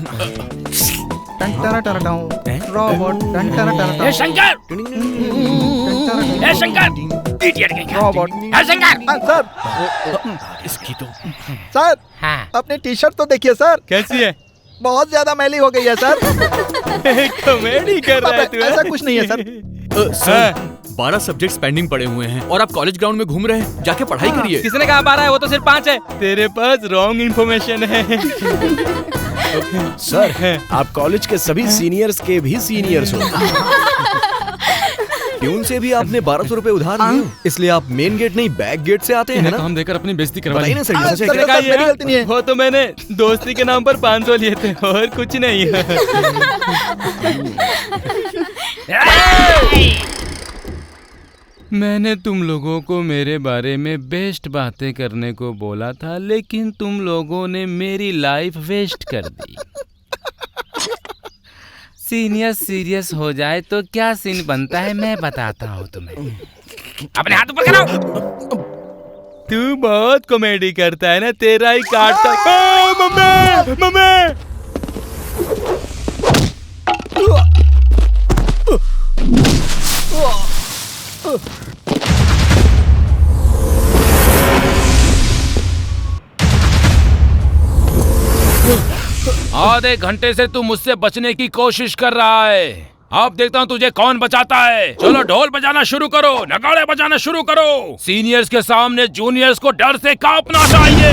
रोबोट। ए शंकर! ए शंकर! इडियट कहीं। रोबोट। ए शंकर! सर। इसकी तो। सर। अपनी टी शर्ट तो देखिए सर। कैसी है? बहुत ज्यादा मैली हो गई है सर। कॉमेडी कर रहा है तू। ऐसा कुछ नहीं है सर। सर 12 सब्जेक्ट्स पेंडिंग पड़े हुए हैं और आप कॉलेज ग्राउंड में घूम रहे हैं। जाके पढ़ाई करिए। किसने कहा 12 है? वो तो सिर्फ 5 है। तेरे पास रॉन्ग इन्फॉर्मेशन है। सर आप कॉलेज के सभी सीनियर्स के भी सीनियर्स हो। ट्यून से भी आपने 1200 रुपए उधार लिए, इसलिए आप मेन गेट नहीं बैक गेट से आते हैं ना? काम देकर अपनी बेइज्जती करवा बताइए ना सर। मेरी गलती नहीं है। वो तो मैंने दोस्ती के नाम पर 500 लिए थे और कुछ नहीं। मैंने तुम लोगों को मेरे बारे में बेस्ट बातें करने को बोला था, लेकिन तुम लोगों ने मेरी लाइफ वेस्ट कर दी। सीनियर सीरियस हो जाए तो क्या सीन बनता है मैं बताता हूँ तुम्हें। अपने हाथ ऊपर करो। तू बहुत कॉमेडी करता है ना, तेरा ही काटता। Mummy mummy. आधे घंटे से तू मुझसे बचने की कोशिश कर रहा है। अब देखता हूँ तुझे कौन बचाता है। चलो ढोल बजाना शुरू करो, नगाड़े बजाना शुरू करो। सीनियर्स के सामने जूनियर्स को डर से कांपना चाहिए।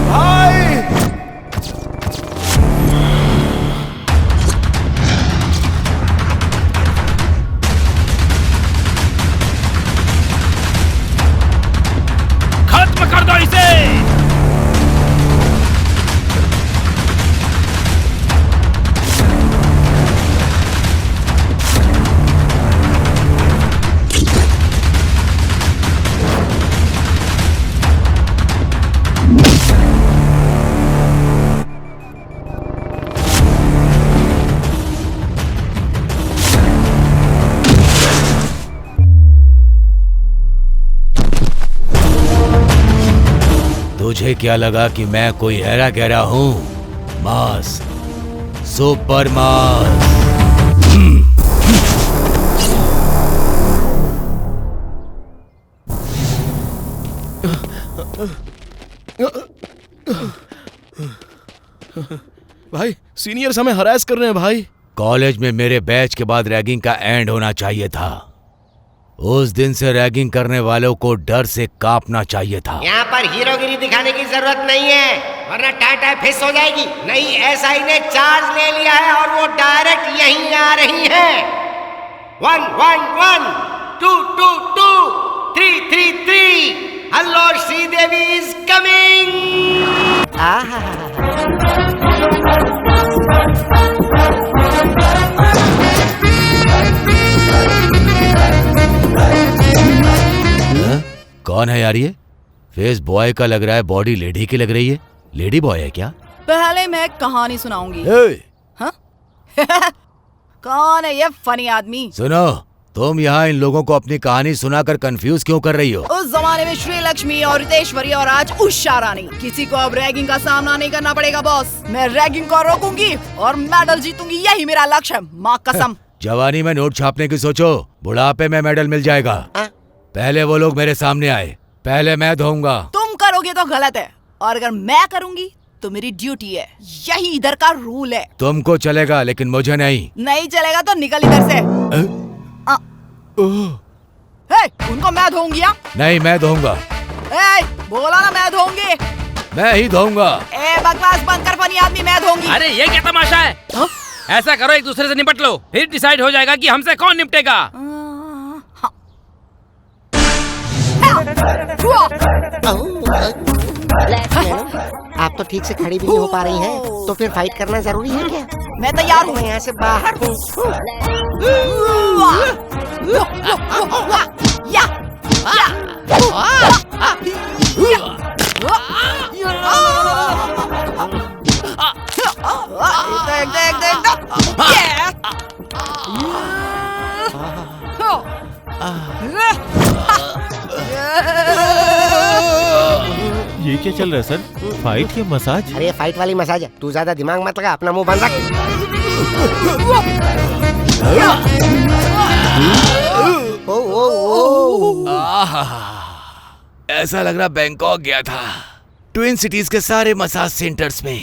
भाई तुझे क्या लगा कि मैं कोई हैरा गहरा हूँ? मास, सुपर मास। भाई सीनियर्स हमें हरास कर रहे हैं भाई। कॉलेज में मेरे बैच के बाद रैगिंग का एंड होना चाहिए था। उस दिन से रैगिंग करने वालों को डर से कांपना चाहिए था। यहाँ पर हीरोगिरी दिखाने की जरूरत नहीं है, वरना टाटा फिस हो जाएगी। नहीं, एसआई ने चार्ज ले लिया है और वो डायरेक्ट यहीं आ रही है। 1 1 1 2 2 2 3 3 3। Hello Sridevi is coming. कौन है यार ये? फेस बॉय का लग रहा है, बॉडी लेडी की लग रही है। लेडी बॉय है क्या? पहले मैं कहानी सुनाऊंगी। हाँ? कौन है ये फनी आदमी? सुनो, तुम यहाँ इन लोगों को अपनी कहानी सुनाकर कंफ्यूज क्यों कर रही हो? उस जमाने में श्री लक्ष्मी और रितेश्वरी और आज उषा रानी। किसी को अब रैगिंग का सामना नहीं करना पड़ेगा बॉस। मैं रैगिंग को रोकूंगी और मेडल जीतूंगी, यही मेरा लक्ष्य है, माँ कसम। जवानी में नोट छापने की सोचो, बुढ़ापे में मेडल मिल जाएगा। पहले वो लोग मेरे सामने आए, पहले मैं धोऊंगा। तुम करोगे तो गलत है, और अगर मैं करूंगी तो मेरी ड्यूटी है। यही इधर का रूल है। तुमको चलेगा लेकिन मुझे नहीं। नहीं चलेगा तो निकल इधर से। उनको मैं धोऊंगी। नहीं, मैं धोऊंगा। बोला ना मैं धोऊंगी। मैं ही धोऊंगा। बकवास बंद कर फनी आदमी, मैं धोऊंगी। अरे ये क्या तमाशा है? ऐसा करो, एक दूसरे से निपट लो, फिर डिसाइड हो जाएगा कि हमसे कौन निपटेगा। आप तो ठीक से खड़ी भी नहीं हो पा रही हैं, तो फिर फाइट करना जरूरी है क्या? मैं तैयार हूँ। मैं यहाँ से बाहर हूँ। ये क्या चल रहा है सर? फाइट या मसाज? अरे फाइट वाली मसाज है, तू ज्यादा दिमाग मत लगा, अपना मुंह बंद रख। ऐसा लग रहा बैंकॉक गया था। ट्विन सिटीज के सारे मसाज सेंटर्स में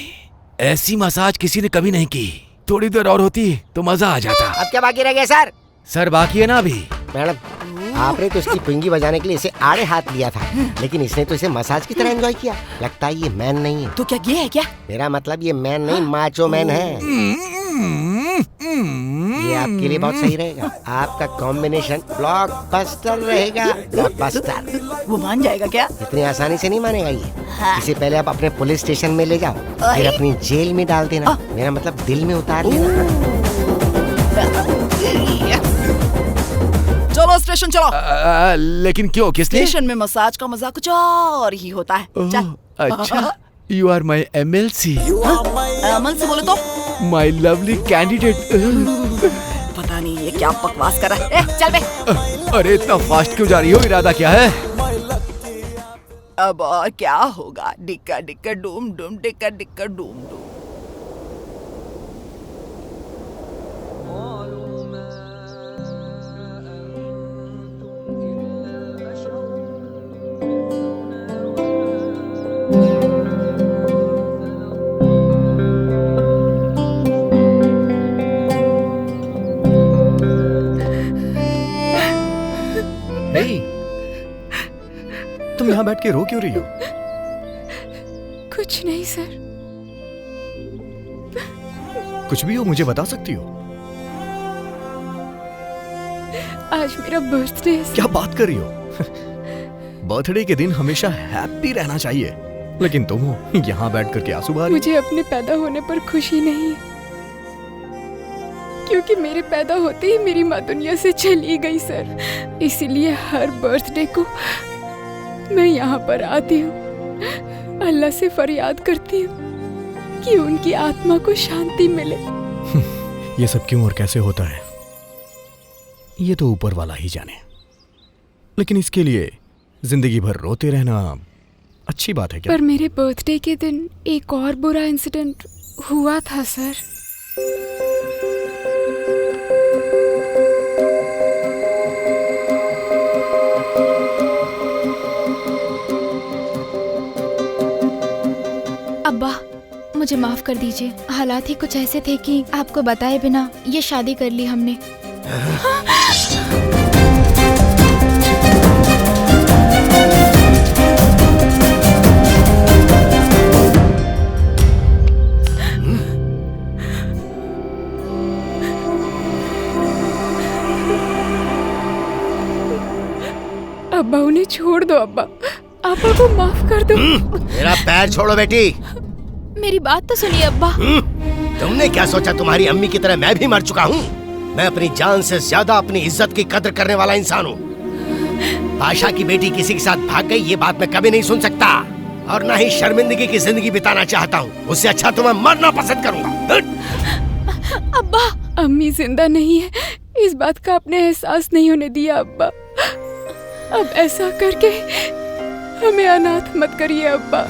ऐसी मसाज किसी ने कभी नहीं की। थोड़ी देर और होती तो मजा आ जाता। अब क्या बाकी रह गया सर? सर बाकी है ना अभी। मैडम, आपने तो इसकी पिंगी बजाने के लिए इसे आड़े हाथ लिया था, लेकिन इसने तो इसे मसाज की तरह एंजॉय किया। लगता है ये मैन नहीं है। तो क्या ये है क्या? मेरा मतलब ये मैन नहीं, माचो मैन है। ये आपके लिए बहुत सही रहेगा। आपका कॉम्बिनेशन ब्लॉकबस्टर रहेगा। ब्लॉकबस्टर। वो मान जाएगा क्या? इतनी आसानी से नहीं मानेगा ये। इसे पहले आप अपने पुलिस स्टेशन में ले जाओ, फिर अपनी जेल में डाल देना। मेरा मतलब दिल में उतार देना। चलो स्टेशन चलो। लेकिन क्यों, किस लिए? स्टेशन में मसाज का मजा कुछ और ही होता है। चल। अच्छा, you are my MLC। MLC बोले तो? My lovely candidate. पता नहीं ये क्या बकवास कर रहा है। चल बे। अरे इतना फास्ट क्यों जा रही हो? इरादा क्या है? अब और क्या होगा? डिक्का डिक्का डूम डूम, डिक्का डिक्का डूम डूम। तुम यहाँ बैठ के रो क्यों रही हो? कुछ नहीं सर। कुछ भी हो मुझे बता सकती हो। आज मेरा बर्थडे है। क्या बात कर रही हो? बर्थडे के दिन हमेशा हैप्पी रहना चाहिए, लेकिन तुम हो यहाँ बैठ करके आंसू बहा रही हो। मुझे अपने पैदा होने पर खुशी नहीं है, क्योंकि मेरे पैदा होते ही मेरी माँ दुनिया से चली गई सर। इसीलिए हर बर्थडे को मैं यहाँ पर आती हूँ, अल्लाह से फरियाद करती हूँ कि उनकी आत्मा को शांति मिले। ये सब क्यों और कैसे होता है ये तो ऊपर वाला ही जाने, लेकिन इसके लिए जिंदगी भर रोते रहना अच्छी बात है क्या? पर मेरे बर्थडे के दिन एक और बुरा इंसिडेंट हुआ था सर। अब्बा मुझे माफ कर दीजिए, हालात ही कुछ ऐसे थे कि आपको बताए बिना ये शादी कर ली हमने। अब्बा उन्हें छोड़ दो अब्बा, अब्बा को माफ कर दो। मेरा पैर छोड़ो बेटी। मेरी बात तो सुनिए अब्बा। तुमने क्या सोचा तुम्हारी अम्मी की तरह मैं भी मर चुका हूँ? मैं अपनी जान से ज्यादा अपनी इज्जत की कदर करने वाला इंसान हूँ। बादशाह की बेटी किसी के साथ भाग गई ये बात मैं कभी नहीं सुन सकता, और ना ही शर्मिंदगी की जिंदगी बिताना चाहता हूँ। उससे अच्छा तो मैं मरना पसंद करूँगा। अब्बा अम्मी जिंदा नहीं है इस बात का आपने एहसास नहीं होने दिया अब्बा। अब ऐसा करके हमें अनाथ मत करिए अब्बा।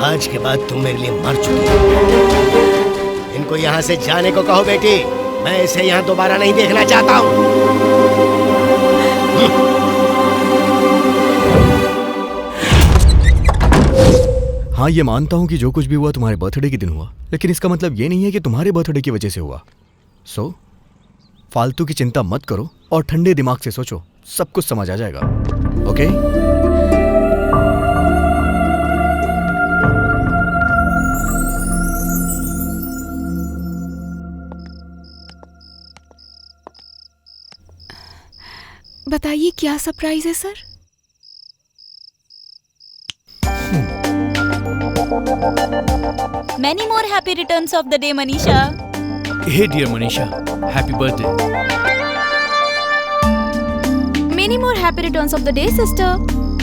आज के बाद तुम मेरे लिए मर चुकी हो। इनको यहाँ से जाने को कहो बेटी, मैं इसे यहाँ दोबारा नहीं देखना चाहता हूँ। हाँ, ये मानता हूँ कि जो कुछ भी हुआ तुम्हारे बर्थडे के दिन हुआ, लेकिन इसका मतलब ये नहीं है कि तुम्हारे बर्थडे की वजह से हुआ। सो फालतू की चिंता मत करो और ठंडे दिमाग से सोचो, सब कुछ समझ आ जाएगा। ओके? बताइए क्या सरप्राइज है sir? Many more happy returns of the day, Manisha. Hey dear Manisha, happy birthday. Many more happy returns of the day, sister.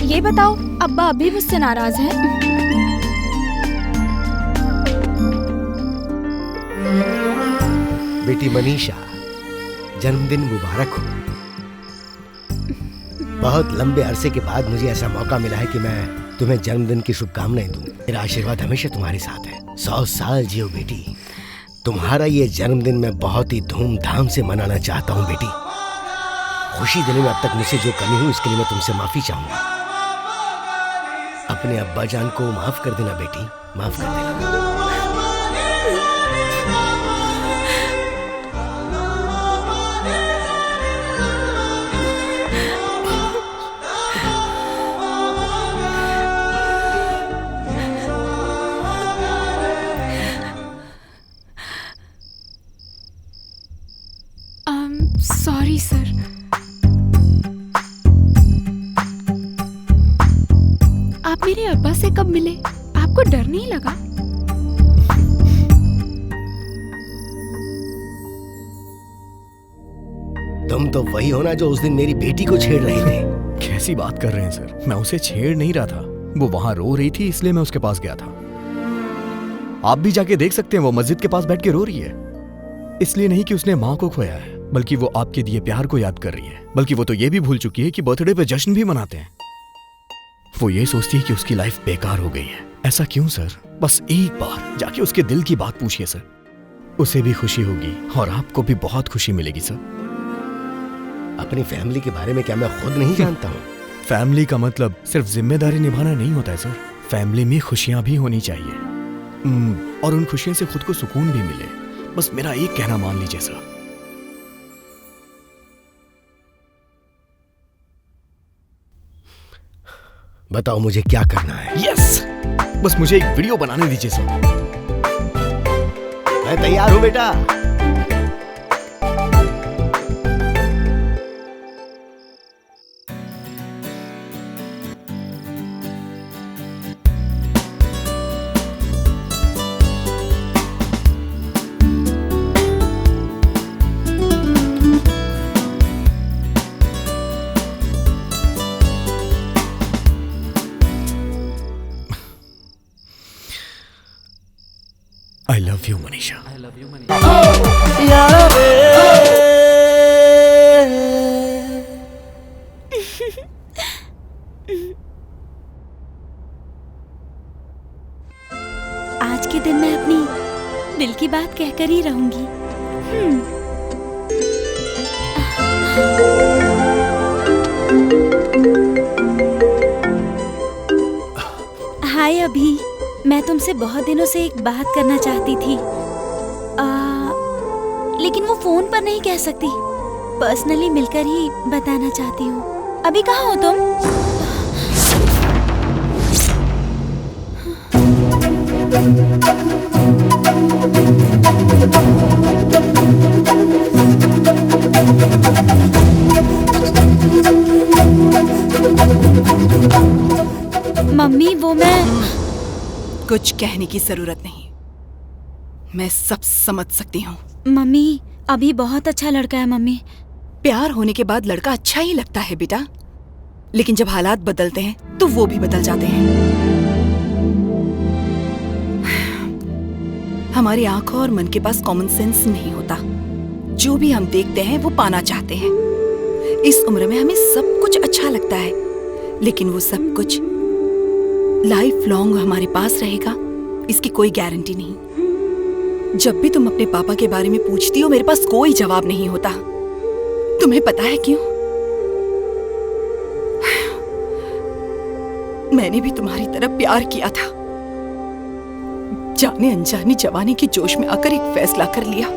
ये बताओ, अब्बा अभी मुझसे नाराज हैं? बेटी मनीषा, जन्मदिन मुबारक हो। बहुत लंबे अरसे के बाद मुझे ऐसा मौका मिला है कि मैं तुम्हें जन्मदिन की शुभकामनाएं दूं। मेरा आशीर्वाद हमेशा तुम्हारे साथ है। 100 साल जियो बेटी। तुम्हारा ये जन्मदिन मैं बहुत ही धूमधाम से मनाना चाहता हूँ बेटी। खुशी देने में अब तक मुझसे जो कमी हुई इसके लिए मैं तुमसे माफी चाहूंगा। अपने अब्बा जान को माफ कर देना बेटी, माफ कर देना। Sorry sir. आप मेरे अब्बा से कब मिले? आपको डर नहीं लगा? तुम तो वही हो ना जो उस दिन मेरी बेटी को छेड़ रहे थे। कैसी बात कर रहे हैं सर? मैं उसे छेड़ नहीं रहा था, वो वहां रो रही थी इसलिए मैं उसके पास गया था। आप भी जाके देख सकते हैं, वो मस्जिद के पास बैठ के रो रही है। इसलिए नहीं कि उसने माँ को खोया है, बल्कि वो आपके दिए प्यार को याद कर रही है। बल्कि वो तो ये भी भूल चुकी है कि बर्थडे पे जश्न भी मनाते हैं। वो ये सोचती है कि उसकी लाइफ बेकार हो गई है। ऐसा क्यों सर? बस एक बार जाके उसके दिल की बात पूछिए सर, उसे भी खुशी होगी और आपको भी बहुत खुशी मिलेगी सर। अपनी फैमिली के बारे में क्या मैं खुद नहीं जानता हूँ? फैमिली का मतलब सिर्फ जिम्मेदारी निभाना नहीं होता है सर। फैमिली में खुशियां भी होनी चाहिए, और उन खुशियों से खुद को सुकून भी मिले। बस मेरा एक कहना मान लीजिए सर। बताओ मुझे क्या करना है? यस, बस मुझे एक वीडियो बनाने दीजिए सर। मैं तैयार हूं बेटा। I love you Manisha. आज के दिन मैं अपनी दिल की बात कहकर ही रहूंगी। हाय अभी, मैं तुमसे बहुत दिनों से एक बात करना चाहती थी, लेकिन वो फोन पर नहीं कह सकती। पर्सनली मिलकर ही बताना चाहती हूँ। अभी कहाँ हो तुम? मम्मी, वो मैं कुछ कहने की जरूरत नहीं, मैं सब समझ सकती हूँ। मम्मी, अभी बहुत अच्छा लड़का है मम्मी। प्यार होने के बाद लड़का अच्छा ही लगता है बेटा, लेकिन जब हालात बदलते हैं तो वो भी बदल जाते हैं। हमारी आंखों और मन के पास कॉमन सेंस नहीं होता। जो भी हम देखते हैं वो पाना चाहते हैं। इस उम्र में हमें सब कुछ अच्छा लगता है, लेकिन वो सब कुछ लाइफ लॉन्ग हमारे पास रहेगा इसकी कोई गारंटी नहीं। जब भी तुम अपने पापा के बारे में पूछती हो मेरे पास कोई जवाब नहीं होता। तुम्हें पता है क्यों? मैंने भी तुम्हारी तरह प्यार किया था। जाने अनजाने जवानी के जोश में आकर एक फैसला कर लिया।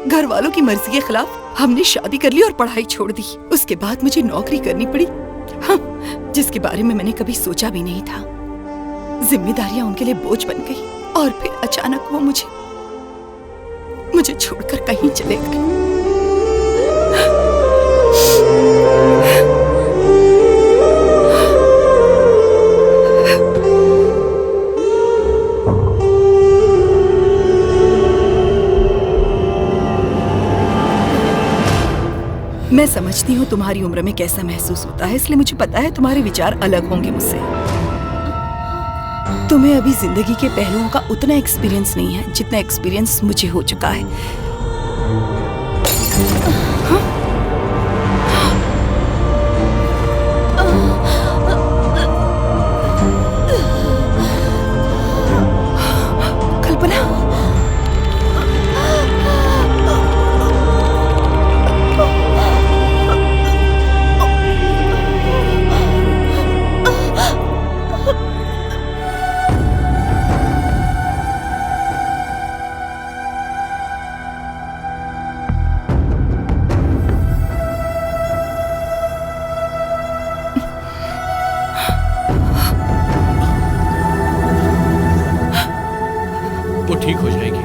घर वालों की मर्जी के खिलाफ हमने शादी कर ली और पढ़ाई छोड़ दी। उसके बाद मुझे नौकरी करनी पड़ी, हाँ, जिसके बारे में मैंने कभी सोचा भी नहीं था। जिम्मेदारियां उनके लिए बोझ बन गई और फिर अचानक वो मुझे छोड़कर कहीं चले गए। मैं समझती हूँ तुम्हारी उम्र में कैसा महसूस होता है, इसलिए मुझे पता है तुम्हारे विचार अलग होंगे मुझसे। तुम्हें अभी जिंदगी के पहलुओं का उतना एक्सपीरियंस नहीं है जितना एक्सपीरियंस मुझे हो चुका है। कल्पना, ठीक हो जाएगी।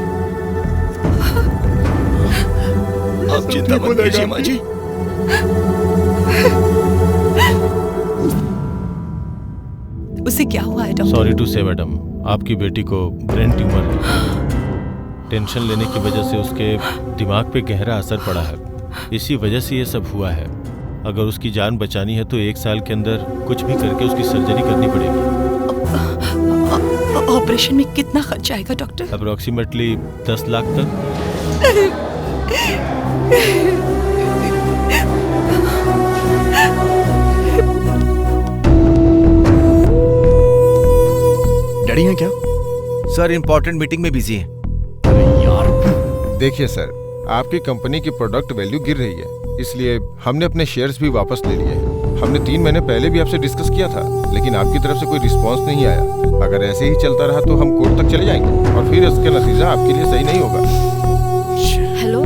आप चिंता मत कीजिए माँ जी। उसे क्या हुआ है डॉक्टर? सॉरी टू से मैडम, आपकी बेटी को ब्रेन ट्यूमर है। टेंशन लेने की वजह से उसके दिमाग पे गहरा असर पड़ा है। इसी वजह से ये सब हुआ है। अगर उसकी जान बचानी है तो 1 साल के अंदर कुछ भी करके उसकी सर्जरी करनी पड़ेगी। ऑपरेशन में कितना खर्च आएगा डॉक्टर? अप्रोक्सीमेटली 10 लाख तक। डैडी हैं क्या? सर इम्पोर्टेंट मीटिंग में बिजी हैं। देखिए सर, आपकी कंपनी की प्रोडक्ट वैल्यू गिर रही है, इसलिए हमने अपने शेयर्स भी वापस ले लिए हैं। हमने 3 महीने पहले भी आपसे डिस्कस किया था, लेकिन आपकी तरफ से कोई रिस्पांस नहीं आया। अगर ऐसे ही चलता रहा तो हम कोर्ट तक चले जाएंगे और फिर इसका नतीजा आपके लिए सही नहीं होगा। हेलो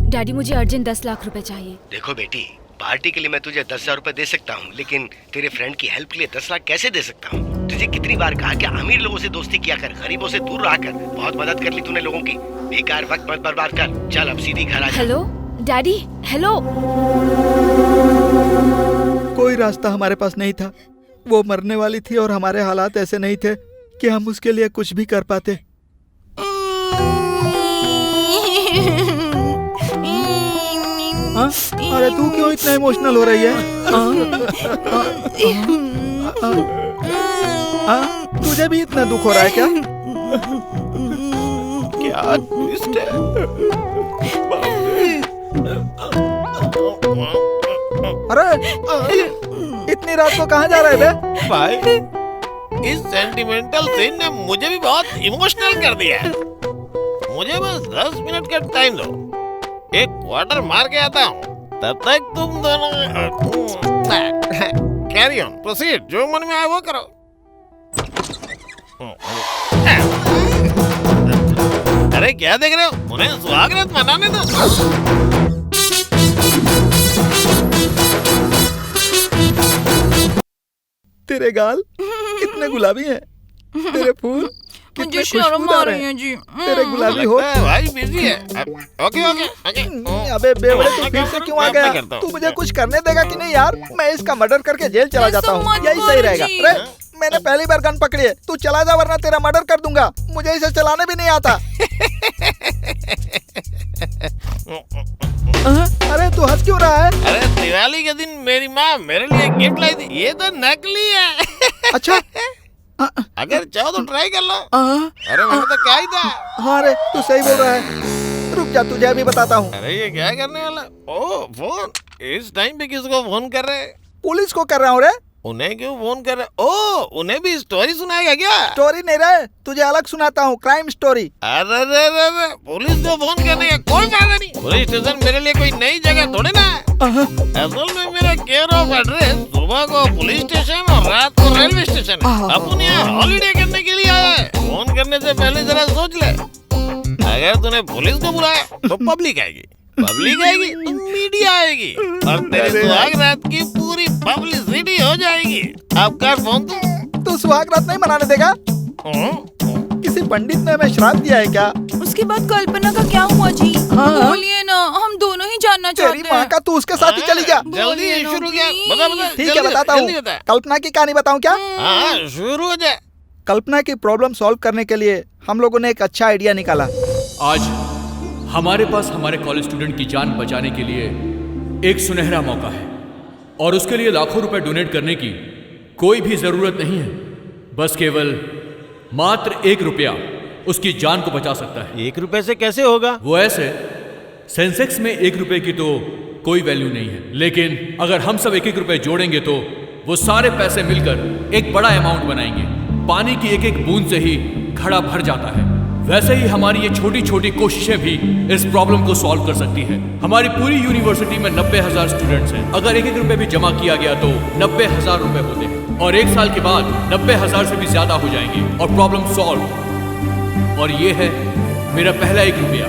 डैडी, मुझे अर्जेंट 10 लाख रुपए चाहिए। देखो बेटी, पार्टी के लिए मैं तुझे 10,000 रुपए दे सकता हूँ, लेकिन तेरे फ्रेंड की हेल्प के लिए 10 लाख कैसे दे सकता हूँ? तुझे कितनी बार कहा कि अमीर लोगों से दोस्ती किया कर, गरीबों से दूर रहा कर। बहुत मदद कर ली तूने लोगों की, बेकार वक्त मत बर्बाद कर। चल अब सीधी घर आ जा। Hello daddy, hello. कोई रास्ता हमारे पास नहीं था। वो मरने वाली थी और हमारे हालात ऐसे नहीं थे कि हम उसके लिए कुछ भी कर पाते। अरे तू क्यों इतना इमोशनल हो रही है? तुझे भी इतना दुख हो रहा है क्या? क्या ट्विस्ट है। अरे इतनी रात को कहाँ जा रहे बे? भाई इस सेंटिमेंटल सीन ने मुझे भी बहुत इमोशनल कर दिया है। मुझे बस 10 मिनट का टाइम दो, एक क्वार्टर मार के आता हूँ, तब तक तुम दोनों कैरी ऑन, प्रोसीड, जो मन में आए वो करो। अरे क्या देख रहे हो, उन्हें स्वागत मनाने दो। तेरे गाल कितने गुलाबी हैं, तेरे फूल कितने खुशबूदार हैं जी। तेरे गुलाबी हो भाई बिजी है। Okay okay okay. अबे बेवड़े तू फिर से क्यों आ गया? तू मुझे कुछ करने देगा कि नहीं यार? मैं इसका मर्डर करके जेल चला जाता हूँ, यही सही रहेगा। अरे मैंने पहली बार गन पकड़ी है, तू चला जा वरना तेरा मर्डर कर दूंगा। मुझे इसे चलाने भी नहीं आता। अरे तू हंस क्यों रहा है? अरे दिवाली के दिन मेरी माँ मेरे लिए गिफ्ट लाई थी, ये तो नकली है। अच्छा अगर चाहो तो ट्राई कर लो। अरे मैंने तो कहा ही था। हाँ रे तू सही बोल रहा है, रुक जा तुझे अभी बताता हूँ। अरे ये क्या करने वाला? ओ फोन, इस टाइम पे किसको फोन कर रहे? पुलिस को कर रहा हूँ रे। उन्हें क्यों फोन कर रहे? ओ उन्हें भी स्टोरी सुनाएगा क्या? स्टोरी नहीं रहे, तुझे अलग सुनाता हूँ, क्राइम स्टोरी। अरे पुलिस को फोन करने का कोई फायदा नहीं। पुलिस स्टेशन मेरे लिए कोई नई जगह थोड़े ना है। असल में मेरा केयर ऑफ एड्रेस सुबह को पुलिस स्टेशन और रात को रेलवे स्टेशन है। अपन यहाँ हॉलीडे करने के लिए आया है। फोन करने से पहले जरा सोच ले, अगर तूने पुलिस को बुलाया तो पब्लिक आएगी, पब्लिक आएगी तो मीडिया आएगी और तेरे सुहाग रात की पूरी पब्लिसिटी हो जाएगी। अब कर फोन तू सुहाग रात नहीं मनाने देगा? किसी पंडित ने हमें श्राप दिया है क्या? उसके बाद कल्पना का क्या हुआ जी? बोलिए ना, हम दोनों ही जानना चाहते हैं। तेरी माँ का तू उसके साथ ही चली जा। जल्दी शुरू किया, बता। ठीक है बताता हूँ। कल्पना की कहानी बताऊँ क्या? हाँ शुरू हो जाए। कल्पना की प्रॉब्लम सॉल्व करने के लिए हम लोगों ने एक अच्छा आइडिया निकाला। आज हमारे पास हमारे कॉलेज स्टूडेंट की जान बचाने के लिए एक सुनहरा मौका है और उसके लिए लाखों रुपए डोनेट करने की कोई भी जरूरत नहीं है। बस केवल मात्र 1 रुपया उसकी जान को बचा सकता है। 1 रुपए से कैसे होगा? वो ऐसे, सेंसेक्स में 1 रुपए की तो कोई वैल्यू नहीं है, लेकिन अगर हम सब 1-1 रुपए जोड़ेंगे तो वो सारे पैसे मिलकर एक बड़ा अमाउंट बनाएंगे। पानी की एक बूंद से ही घड़ा भर जाता है। वैसे ही हमारी ये छोटी छोटी कोशिशें भी इस प्रॉब्लम को सॉल्व कर सकती है। हमारी पूरी यूनिवर्सिटी में 90,000 स्टूडेंट्स हैं। अगर 1-1 रुपए भी जमा किया गया तो 90,000 रुपए होते हैं और 1 साल के बाद 90,000 से भी ज्यादा हो जाएंगे और प्रॉब्लम सॉल्व। और ये है मेरा पहला 1 रुपया।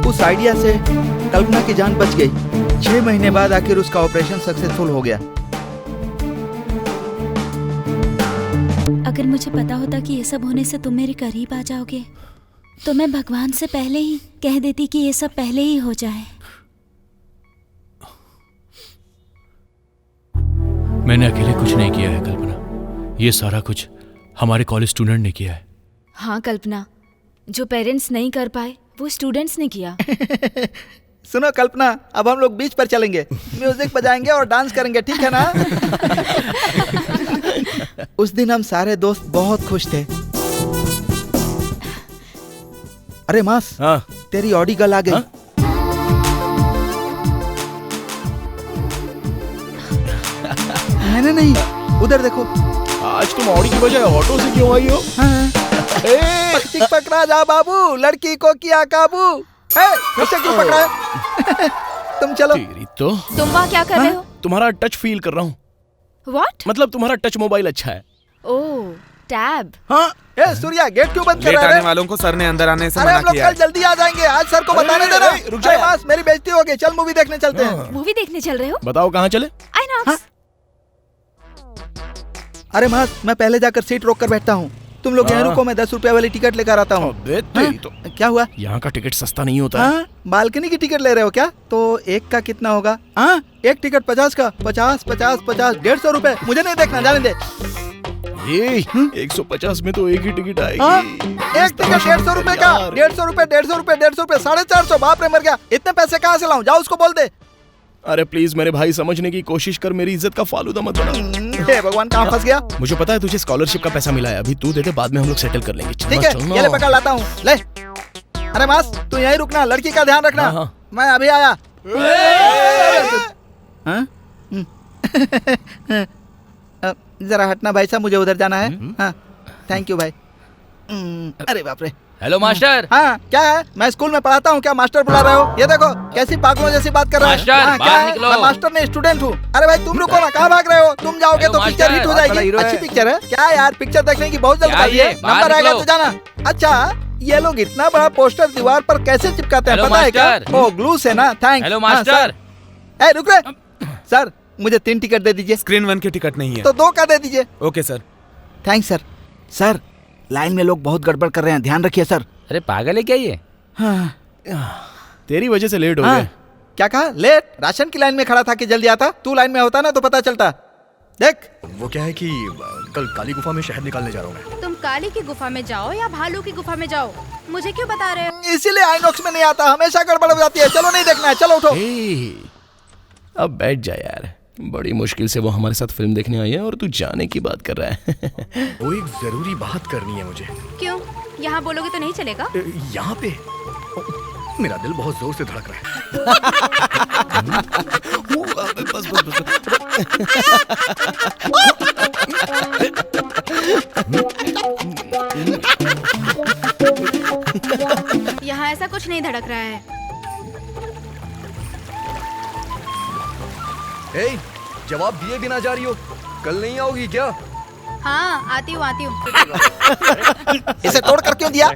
उस आइडिया से कल्पना की जान बच गई। 6 महीने बाद आखिर उसका ऑपरेशन सक्सेसफुल हो गया। अगर मुझे पता होता कि ये सब होने से तुम मेरे करीब आ जाओगे तो मैं भगवान से पहले ही कह देती कि ये सब पहले ही हो जाए। मैंने अकेले कुछ नहीं किया है कल्पना, ये सारा कुछ हमारे कॉलेज स्टूडेंट ने किया है। हाँ कल्पना, जो पेरेंट्स नहीं कर पाए वो स्टूडेंट्स ने किया। सुनो कल्पना, अब हम लोग बीच पर चलेंगे, म्यूजिक बजाएंगे और डांस करेंगे, ठीक है ना? उस दिन हम सारे दोस्त बहुत खुश थे। अरे मास, तेरी ऑडी गर्ल आ गई। नहीं, उधर देखो। आज तुम ऑडी की बजाय ऑटो से क्यों आई हो? पक्षी पकड़ा जा बाबू, लड़की को किया काबू। मुझसे क्यों पकड़ा है? तुम चलो। तो तुम वहाँ क्या कर रहे हो? तुम्हारा टच फील कर रहा हूँ। What? मतलब तुम्हारा टच मोबाइल अच्छा है। ओह, टैब। हाँ, सूर्या गेट क्यों बंद कर रहा है? लेट आने वालों को सर ने अंदर आने से अरे मना हम लोग किया है। कल जल्दी आ जाएंगे, आज सर को बताने देना। रुक जा मास, मेरी बेइज्जती हो गई। चल मूवी देखने चलते हैं। मूवी देखने चल रहे हो? बताओ कहाँ चले? आइनॉक्स। अरे मास, मैं पहले जाकर सीट रोक कर बैठता हूँ, तुम लोग यहाँ रुको, मैं 10 रुपए वाली टिकट लेकर आता हूँ। तो क्या हुआ? यहाँ का टिकट सस्ता नहीं होता है। बालकनी की टिकट ले रहे हो क्या? तो एक का कितना होगा? एक टिकट 50 का। 50, 50, 50, 150 रुपए। मुझे नहीं देखना, जाने दे। ये 150 में तो एक ही टिकट आएगी। एक टिकट 150 रुपए का। 150 रुपए, 150 रुपए, 150 रुपए, 450। बाप रे मर गया, इतने पैसे कहाँ से लाऊं? जाओ उसको बोल दे। अरे प्लीज मेरे भाई समझने की कोशिश कर, मेरी इज्जत का फालूदा मत बना। हे भगवान, कहाँ फंस गया? मुझे पता है तुझे स्कॉलरशिप का पैसा मिला है, अभी तू दे दे, बाद में हम लोग सेटल कर लेंगे। ठीक है, ये ले पकड़ लाता हूँ, ले। अरे मास, तू यहीं रुकना, लड़की का ध्यान रखना। हाँ। मैं अभी आया। हाँ? जरा हटना भाई साहब, मुझे उधर जाना है। हाँ, थैंक यू भाई। अरे बाप रे। Hello master. हाँ, क्या है? मैं स्कूल में पढ़ाता हूँ, क्या मास्टर बुला रहे हो? ये देखो कैसी पागलों जैसी बात कर रहे मास्टर, हैं। क्या बाहर है? निकलो। मैं मास्टर नहीं, स्टूडेंट हूँ। अरे भाई तुम रुको ना, कहाँ भाग रहे हो? तुम जाओगे तो पिक्चर हिट हो जाएगी। अच्छी पिक्चर है क्या यार? पिक्चर देखने की बहुत जल्दबाजी है, नंबर आएगा तो जाना। अच्छा, ये लोग इतना बड़ा पोस्टर दीवार पर कैसे चिपकाते हैं, पता है क्या? ओ, ग्लू से ना। थैंक्स। Hello master. ए रुक रे सर, मुझे 3 टिकट दे दीजिए। स्क्रीन 1 की टिकट नहीं है तो 2 का दे दीजिए। Okay sir. Thanks sir. Sir, line में लोग बहुत गड़बड़ कर रहे हैं, ध्यान रखिए सर। अरे पागल है क्या ये? तेरी वजह से लेट हो हाँ। गए। क्या कहा? लेट? राशन की लाइन में खड़ा था कि जल्दी आता? तू लाइन में होता ना तो पता चलता। देख, वो क्या है कि कल काली गुफा में शहद निकालने जा रहा हूँ मैं। तुम काली की गुफा में जाओ या भालू की गुफा में जाओ, मुझे क्यों बता रहे हो? इसीलिए आइनॉक्स में नहीं आता, हमेशा गड़बड़ हो जाती है। चलो नहीं देखना है, चलो उठो। अब बैठ जा यार, बड़ी मुश्किल से वो हमारे साथ फिल्म देखने आई है और तू जाने की बात कर रहा है। वो एक जरूरी बात करनी है मुझे। क्यों? यहाँ बोलोगे तो नहीं चलेगा? यहाँ पे मेरा दिल बहुत जोर से धड़क रहा है। यहाँ ऐसा कुछ नहीं धड़क रहा है। ए, जवाब दिए बिना जा रही हो, कल नहीं आओगी क्या? हाँ, आती हूँ आती हूँ। इसे तोड़ कर क्यों दिया?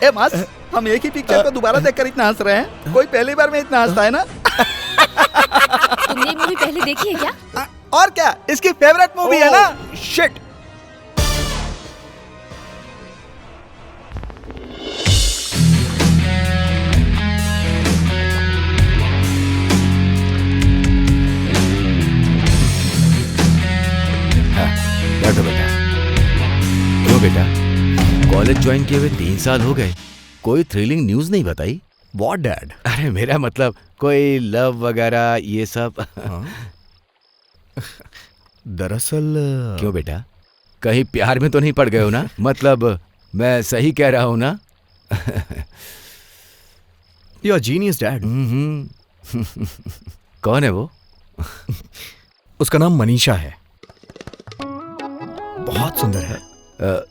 ए मास, हम एक ही पिक्चर को दोबारा देखकर इतना हंस रहे हैं, कोई पहली बार में इतना हंसता है ना? तुमने ये मूवी पहले देखी है क्या? और क्या, इसकी फेवरेट मूवी है ना। शिट। बैठो बेटा। क्यों बेटा, कॉलेज ज्वाइन किए हुए 3 साल हो गए, कोई थ्रिलिंग न्यूज़ नहीं बताई? What dad? अरे मेरा मतलब कोई लव वगैरह ये सब। दरअसल क्यों बेटा, कहीं प्यार में तो नहीं पड़ गए हो ना? मतलब मैं सही कह रहा हूँ ना? You are genius dad. कौन है वो? उसका नाम मनीषा है, बहुत सुंदर है।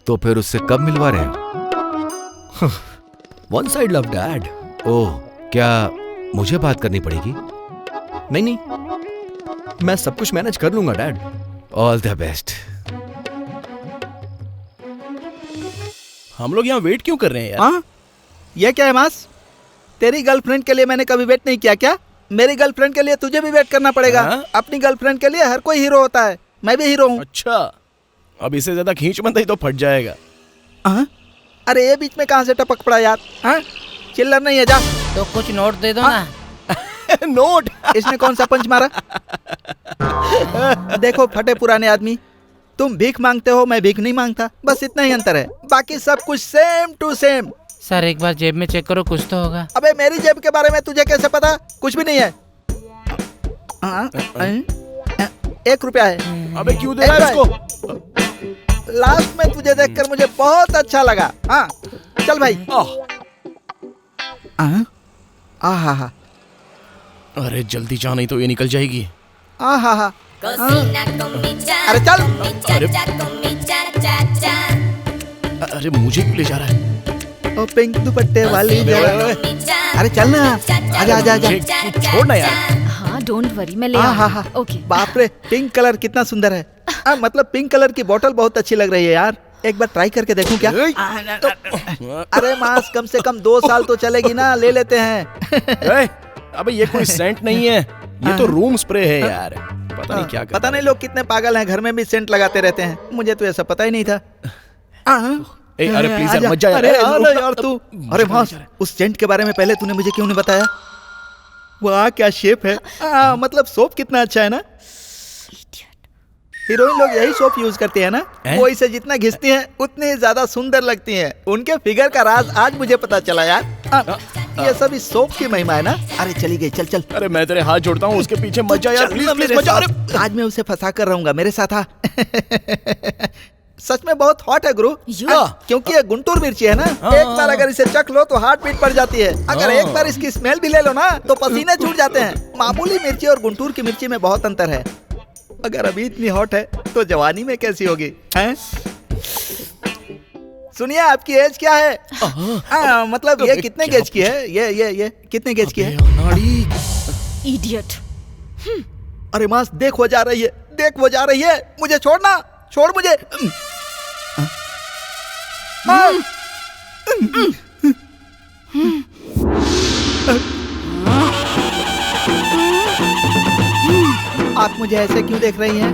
तो फिर उससे कब मिलवा रहे हो? One side love dad. ओह, क्या मुझे बात करनी पड़ेगी? नहीं नहीं, मैं सब कुछ मैनेज कर लूंगा डैड। All the best. हम लोग यहाँ वेट क्यों कर रहे हैं यार? हाँ? ये क्या है मास? तेरी गर्लफ्रेंड के लिए मैंने कभी वेट नहीं किया क्या? मेरी गर्लफ्रेंड के लिए तुझे भी वेट करना पड़ेगा। अपनी गर्लफ्रेंड के लिए हर कोई हीरो होता है, मैं भी हीरो हूँ। अच्छा, अब इससे ज्यादा खींच मत ही तो फट जाएगा। अरे ये बीच में कहाँ से टपक पड़ा यार? हाँ? चिल्लर नहीं है, जा। तो कुछ नोट दे दो ना। नोट? इसने कौन सा पंच मारा? देखो फटे पुराने आदमी, तुम भीख मांगते हो, मैं भीख नहीं मांगता, बस इतना ही अंतर है, बाकी सब कुछ सेम टू सेम। सर एक बार जेब में चेक करो, कुछ तो होगा। अबे मेरी जेब के बारे में तुझे कैसे पता? कुछ भी नहीं है। 1 रुपया है। अबे क्यों दे रहा है इसको? लास्ट में तुझे देखकर मुझे बहुत अच्छा लगा। हाँ चल भाई। आहा, अरे जल्दी जा नहीं तो ये निकल जाएगी। आहा, अरे चल। अरे मुझे क्यों ले जा रहा है? ओ पिंक दुपट्टे वाली। अरे चल ना, आजा आजा आजा। छोड़ ना यार। हाँ डोंट वरी, मैं ले आऊंगा। ओके। बाप रे, पिंक कलर कितना सुंदर है। मतलब पिंक कलर की बोतल बहुत अच्छी लग रही है यार, एक बार ट्राई करके देखूं क्या? अरे मास, कम से कम 2 साल तो चलेगी ना, ले लेते हैं। अबे ये कोई सेंट नहीं है, ये तो रूम स्प्रे है यार। पता नहीं क्या करता। पता नहीं लोग कितने पागल हैं, घर में भी सेंट लगाते रहते हैं, मुझे तो ऐसा पता ही नहीं था। अरे प्लीज यार मत जा यार। अरे यार तू। अरे मास, उस सेंट के बारे में पहले तूने मुझे क्यों नहीं बताया? वाह क्या शेप है। मतलब सोप कितना अच्छा है ना। हीरोइन लोग यही सोप यूज करती है ना, वो इसे जितना घिसती हैं उतनी ज्यादा सुंदर लगती हैं। उनके फिगर का राज आज मुझे पता चला यार। ये सब इस सोप की महिमा है ना। अरे चली गई, चल चल। अरे मैं तेरे हाथ जोड़ता हूँ, उसके पीछे मत जा यार, प्लीज प्लीज मत जा। अरे आज मैं उसे फंसा कर रहूंगा, मेरे साथ आ। सच में बहुत हॉट है गुरु, क्योंकि ये गुंटूर मिर्ची है ना। एक बार अगर इसे चख लो तो हार्ट बीट बढ़ जाती है। अगर एक बार इसकी स्मेल भी ले लो ना तो पसीने छूट जाते हैं। मामूली मिर्ची और गुंटूर की मिर्ची में बहुत अंतर है। अगर अभी इतनी हॉट है तो जवानी में कैसी होगी, हैं? सुनिए, आपकी एज क्या है? मतलब ये कितने गेज की है? ये कितने गेज की है? इडियट। अरे मास, देख वो जा रही है, देख वो जा रही है। मुझे छोड़ना, छोड़ मुझे। आप मुझे ऐसे क्यों देख रही हैं?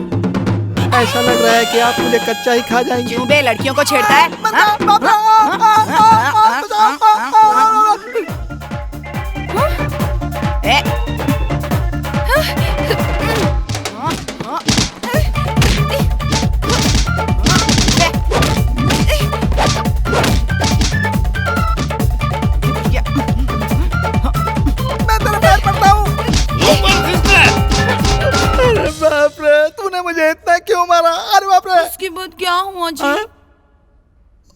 ऐसा लग रहा है कि आप मुझे कच्चा ही खा जाएंगे। क्यों बे, लड़कियों को छेड़ता है? बाप रे, तूने मुझे इतना क्यों मारा? अरे बाप रे। उसके बाद क्या हुआ जी?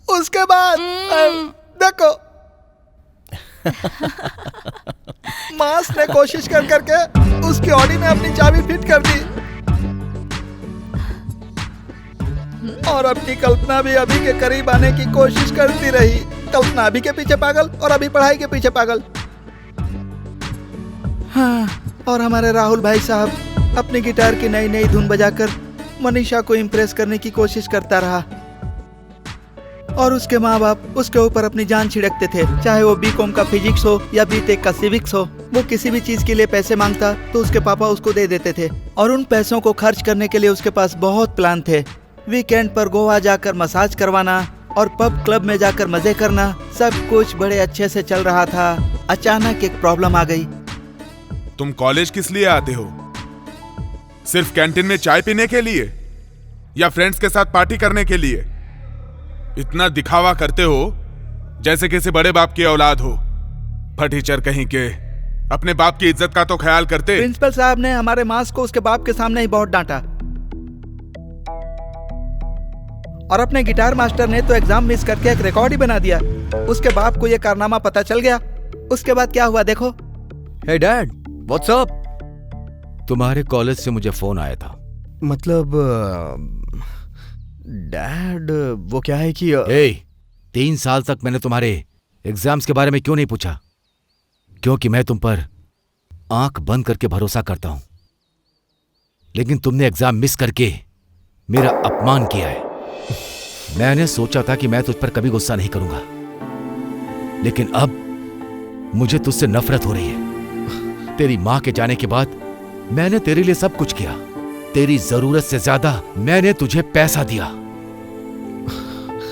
उसके बाद देखो, मास ने कोशिश कर करके उसकी ऑडी में अपनी चाबी फिट कर दी, और अपनी कल्पना भी अभी के करीब आने की कोशिश करती रही। कल्पना अभी के पीछे पागल और अभी पढ़ाई के पीछे पागल। हाँ, और हमारे राहुल भाई साहब अपनी गिटार की नई नई धुन बजाकर मनीषा को इम्प्रेस करने की कोशिश करता रहा, और उसके माँ बाप उसके ऊपर अपनी जान छिड़कते थे। चाहे वो बीकॉम का फिजिक्स हो या बीटेक का सिविक्स हो, वो किसी भी चीज के लिए पैसे मांगता तो उसके पापा उसको दे देते थे, और उन पैसों को खर्च करने के लिए उसके पास बहुत प्लान थे। वीकेंड पर गोवा जाकर मसाज करवाना और पब क्लब में जाकर मजे करना, सब कुछ बड़े अच्छे से चल रहा था। अचानक एक प्रॉब्लम आ गई। तुम कॉलेज किस लिए आते हो? सिर्फ कैंटीन में चाय पीने के लिए या फ्रेंड्स के साथ पार्टी करने के लिए? इतना दिखावा करते हो जैसे किसी बड़े बाप की औलाद हो। फटीचर कहीं के, अपने बाप की इज्जत का तो ख्याल करते। प्रिंसिपल साहब ने हमारे मास को उसके बाप के सामने ही बहुत डांटा, और अपने गिटार मास्टर ने तो एग्जाम मिस करके एक रिकॉर्ड ही बना दिया। उसके बाप को यह कारनामा पता चल गया। उसके बाद क्या हुआ देखो। हे डैड, व्हाट्स अप? तुम्हारे कॉलेज से मुझे फोन आया था। मतलब डैड, वो क्या है कि 3 साल तक मैंने तुम्हारे एग्जाम्स के बारे में क्यों नहीं पूछा? क्योंकि मैं तुम पर आंख बंद करके भरोसा करता हूं, लेकिन तुमने एग्जाम मिस करके मेरा अपमान किया है। मैंने सोचा था कि मैं तुझ पर कभी गुस्सा नहीं करूंगा, लेकिन अब मुझे तुझसे नफरत हो रही है। तेरी मां के जाने के बाद मैंने तेरे लिए सब कुछ किया। तेरी जरूरत से ज्यादा मैंने तुझे पैसा दिया।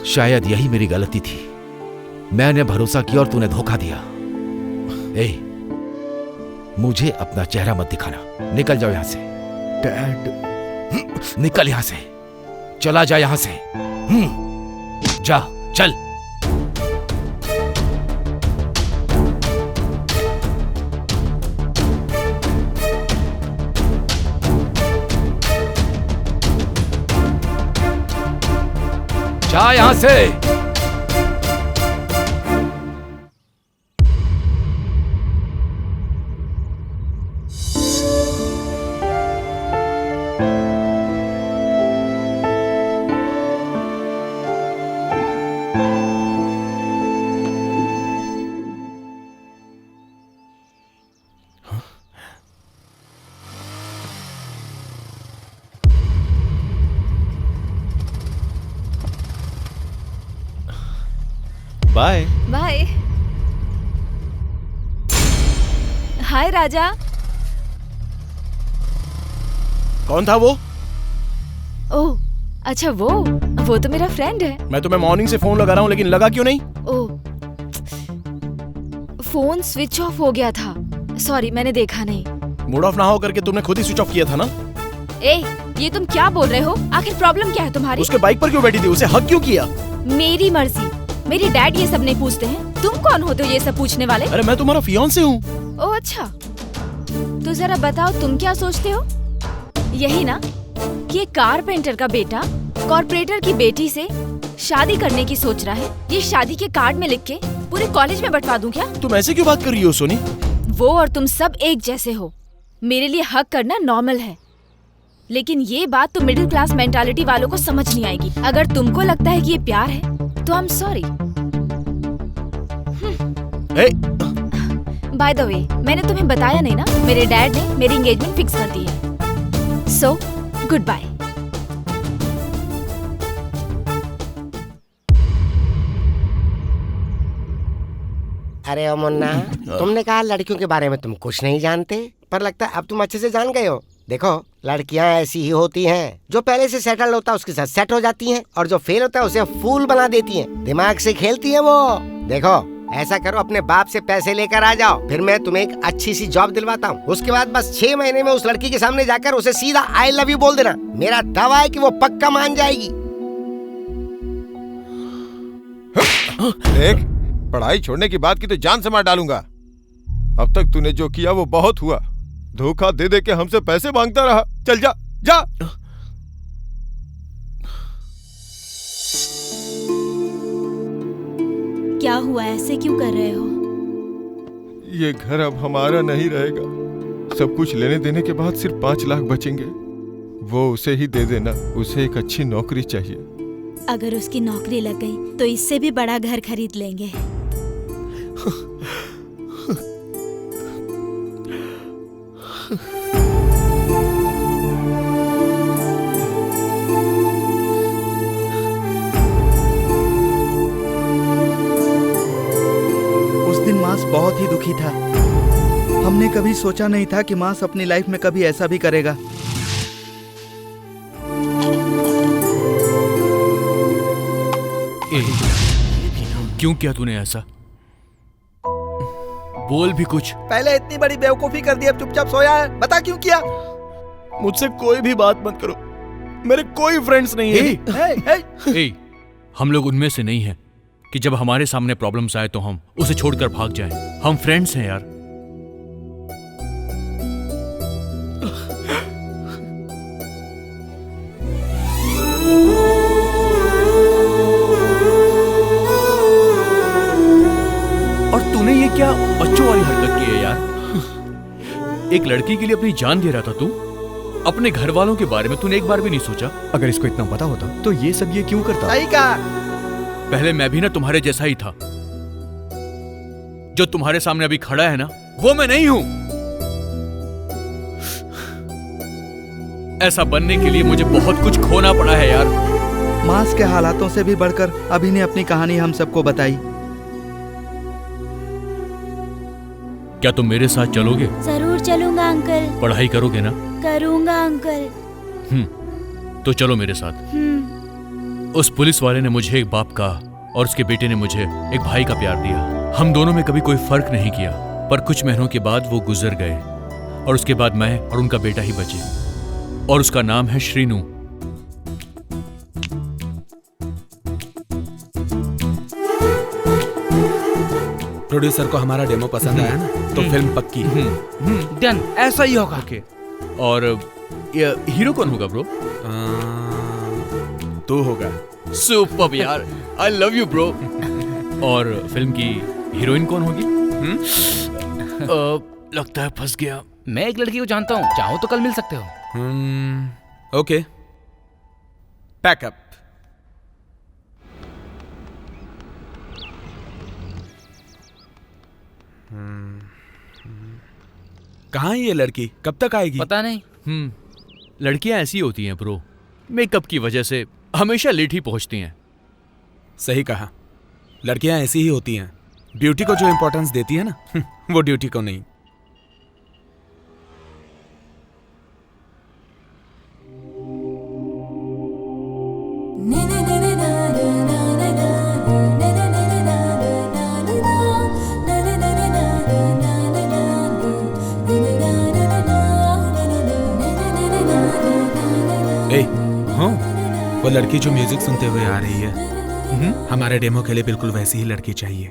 शायद यही मेरी गलती थी। मैंने भरोसा किया और तूने धोखा दिया। मुझे अपना चेहरा मत दिखाना। निकल जाओ यहां से। डैड, निकल यहां से, चला जा यहां से। जा, चल। जा यहां से। Bye bye. हाय राजा। कौन था वो? ओह अच्छा, वो तो मेरा फ्रेंड है। मैं तुम्हें मॉर्निंग से फोन लगा रहा हूँ, लेकिन लगा क्यों नहीं? ओह, फोन स्विच ऑफ हो गया था। सॉरी, मैंने देखा नहीं। मूड ऑफ ना हो करके तुमने खुद ही स्विच ऑफ किया था ना? ये तुम क्या बोल रहे हो? आखिर प्रॉब्लम क्या है तुम्हारी? उसके बाइक पर क्यों बैठी थी? उसे हक क्यों किया? मेरी मर्जी। मेरी डैड ये सब नहीं पूछते हैं। तुम कौन होते हो ये सब पूछने वाले? अरे मैं तुम्हारा फियांसे हूँ। ओह अच्छा, तो जरा बताओ तुम क्या सोचते हो? यही ना कि एक कारपेंटर का बेटा कॉर्पोरेटर की बेटी से शादी करने की सोच रहा है। ये शादी के कार्ड में लिख के पूरे कॉलेज में बंटवा दूं क्या? तुम ऐसे क्यों बात कर रही हो सोनी? वो और तुम सब एक जैसे हो। मेरे लिए हक करना नॉर्मल है, लेकिन ये बात तो मिडिल क्लास मेंटालिटी वालों को समझ नहीं आएगी। अगर तुमको लगता है कि ये प्यार है तो I am sorry. By the way, मैंने तुम्हें बताया नहीं ना, मेरे डैड ने मेरी एंगेजमेंट फिक्स कर दी है। So goodbye. अरे ओ मुन्ना, तुमने कहा लड़कियों के बारे में तुम कुछ नहीं जानते, पर लगता है अब तुम अच्छे से जान गए हो। देखो, लड़कियां ऐसी ही होती हैं, जो पहले से सेटल होता है उसके साथ सेट हो जाती हैं, और जो फेल होता है उसे फूल बना देती हैं। दिमाग से खेलती हैं वो। देखो, ऐसा करो, अपने बाप से पैसे लेकर आ जाओ, फिर मैं तुम्हें एक अच्छी सी जॉब दिलवाता हूँ। उसके बाद बस 6 महीने में उस लड़की के सामने जाकर उसे सीधा आई लव यू बोल देना। मेरा दावा है कि वो पक्का मान जाएगी। देख, पढ़ाई छोड़ने की बात की तो जान से मार डालूंगा। अब तक तूने जो किया वो बहुत हुआ। धोखा दे दे के हमसे पैसे मांगता रहा। चल जा जा। क्या हुआ, ऐसे क्यों कर रहे हो? ये घर अब हमारा नहीं रहेगा। सब कुछ लेने देने के बाद सिर्फ 5 लाख बचेंगे। वो उसे ही दे देना। उसे एक अच्छी नौकरी चाहिए। अगर उसकी नौकरी लग गई तो इससे भी बड़ा घर खरीद लेंगे। उस दिन मास बहुत ही दुखी था। हमने कभी सोचा नहीं था कि मास अपनी लाइफ में कभी ऐसा भी करेगा। क्यों किया तूने ऐसा? बोल भी कुछ। पहले इतनी बड़ी बेवकूफी कर दी, अब चुपचाप सोया है। बता क्यों किया? मुझसे कोई भी बात मत करो, मेरे कोई फ्रेंड्स नहीं है। हम लोग उनमें से नहीं हैं कि जब हमारे सामने प्रॉब्लम्स आए तो हम उसे छोड़कर भाग जाएं। हम फ्रेंड्स हैं यार। और तूने ये क्या बच्चों वाली हरकत की है यार? एक लड़की के लिए अपनी जान दे रहा था तू। अपने घर वालों के बारे में तूने एक बार भी नहीं सोचा? अगर इसको इतना पता होता तो ये सब ये क्यों करता? सही कहा। पहले मैं भी ना तुम्हारे जैसा ही था। जो तुम्हारे सामने अभी खड़ा है ना, वो मैं नहीं हूं। ऐसा बनने के लिए मुझे बहुत कुछ खोना पड़ा है यार। मास के हालातों से भी बढ़कर अभी ने अपनी कहानी हम सबको बताई। क्या तुम मेरे साथ चलोगे? जरूर चलूंगा अंकल। पढ़ाई करोगे ना? करूंगा अंकल। तो चलो मेरे साथ। उस पुलिस वाले ने मुझे एक बाप का और उसके बेटे ने मुझे एक भाई का प्यार दिया। हम दोनों में कभी कोई फर्क नहीं किया, पर कुछ महीनों के बाद वो गुजर गए और उसके बाद मैं और उनका बेटा ही बचे, और उसका नाम है श्रीनू। प्रोड्यूसर को हमारा डेमो पसंद आया ना, तो फिल्म पक्की। डन, ऐसा ही होगा। और हीरो कौन होगा ब्रो? तू होगा। सुपर्ब यार, आई लव यू ब्रो। और फिल्म की हीरोइन कौन होगी? लगता है फंस गया। मैं एक लड़की को जानता हूँ, चाहो तो कल मिल सकते हो। Okay, pack up. कहाँ है ये लड़की? कब तक आएगी? पता नहीं। लड़कियां ऐसी होती हैं ब्रो, मेकअप की वजह से हमेशा लेट ही पहुंचती हैं। सही कहा, लड़कियां ऐसी ही होती हैं। ब्यूटी को जो इंपॉर्टेंस देती है ना, वो ड्यूटी को नहीं। वो लड़की जो म्यूजिक सुनते हुए आ रही है, हमारे डेमो के लिए बिल्कुल वैसी ही लड़की चाहिए।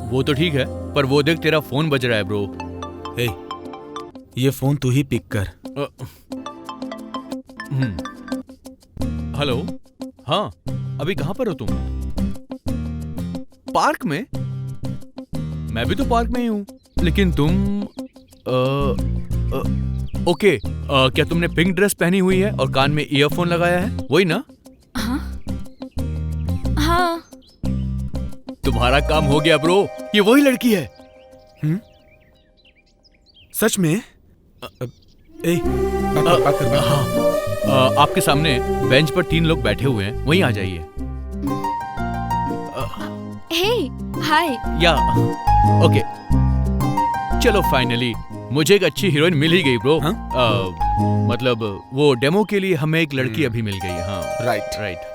वो तो ठीक है, पर वो देख तेरा फोन बज रहा है ब्रो। ए, ये फोन तू ही पिक कर। हेलो, हाँ, अभी कहाँ पर हो तुम? पार्क में? मैं भी तो पार्क में ही हूँ, लेकिन तुम ओके, क्या तुमने पिंक ड्रेस पहनी हुई है और कान में ईयरफोन लगाया है, वही ना? हाँ। तुम्हारा काम हो गया ब्रो, ये वही लड़की है। सच में? हाँ, आपके सामने बेंच पर 3 लोग बैठे हुए हैं, वहीं आ जाइए। हे, हाय। या ओके, चलो फाइनली मुझे एक अच्छी हीरोइन मिल ही गई ब्रो। मतलब वो डेमो के लिए हमें एक लड़की अभी मिल गई। हाँ, राइट।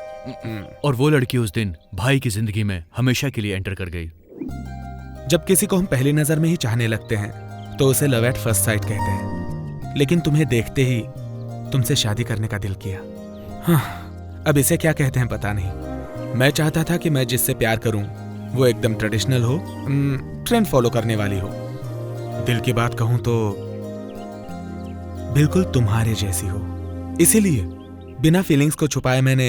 और वो लड़की उस दिन भाई की जिंदगी में हमेशा के लिए एंटर कर गई। जब किसी को हम पहली नजर में ही चाहने लगते हैं तो उसे लव एट फर्स्ट साइट कहते हैं, लेकिन तुम्हें देखते ही तुमसे शादी करने का दिल किया। हाँ, अब इसे क्या कहते हैं पता नहीं। मैं चाहता था कि मैं जिससे प्यार करूं वो एकदम ट्रेडिशनल हो, ट्रेंड फॉलो करने वाली हो। दिल की बात कहूं तो बिल्कुल तुम्हारे जैसी हो। इसीलिए बिना फीलिंग्स को छुपाए मैंने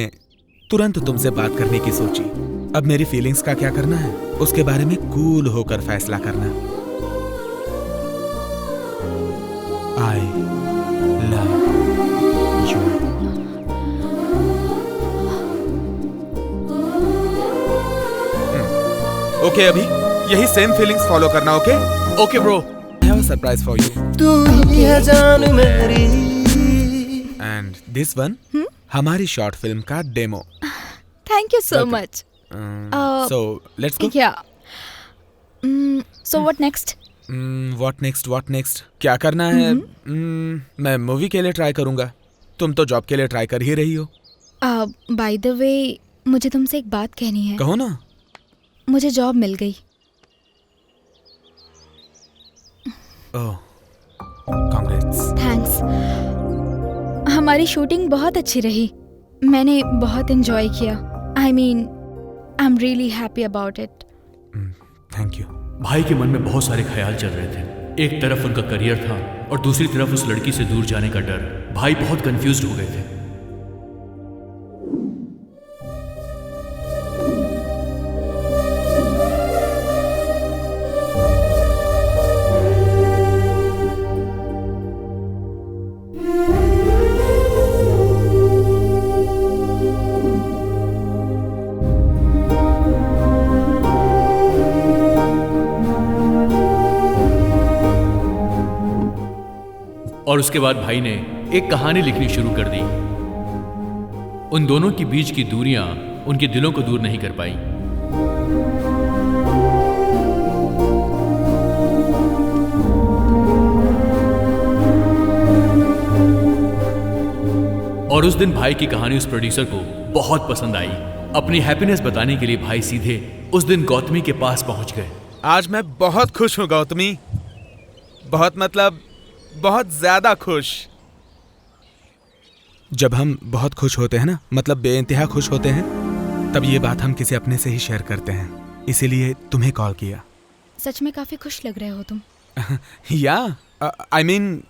तुरंत तुमसे बात करने की सोची। अब मेरी फीलिंग्स का क्या करना है, उसके बारे में कूल होकर फैसला करना। I love you. ओके, अभी यही सेम फीलिंग्स फॉलो करना। Okay bro, I have a surprise for you. तू ही है जान मेरी। एंड दिस वन हमारी शॉर्ट फिल्म का demo. Thank you so much. So let's go. Yeah. So what next? What next? क्या करना है? मैं मूवी के लिए ट्राई करूंगा। तुम तो जॉब के लिए ट्राई कर ही रही हो। By the way, मुझे तुमसे एक बात कहनी है। कहो ना। मुझे जॉब मिल गई। ओह, कांग्रेट्स। थैंक्स। हमारी शूटिंग बहुत अच्छी रही। मैंने बहुत एंजॉय किया। I mean, I'm really happy about it. Thank you. भाई के मन में बहुत सारे ख्याल चल रहे थे। एक तरफ उनका करियर था और दूसरी तरफ उस लड़की से दूर जाने का डर। भाई बहुत कंफ्यूज्ड हो गए थे। और उसके बाद भाई ने एक कहानी लिखनी शुरू कर दी। उन दोनों के बीच की दूरियां उनके दिलों को दूर नहीं कर पाई। और उस दिन भाई की कहानी उस प्रोड्यूसर को बहुत पसंद आई। अपनी हैप्पीनेस बताने के लिए भाई सीधे उस दिन गौतमी के पास पहुंच गए। आज मैं बहुत खुश हूँ गौतमी, बहुत मतलब बहुत ज्यादा खुश। जब हम बहुत खुश होते हैं ना, मतलब बेइंतहा खुश होते हैं, तब ये बात हम किसी अपने से ही शेयर करते हैं। इसीलिए तुम्हें कॉल किया। सच में काफी खुश लग रहे हो तुम। या आई मीन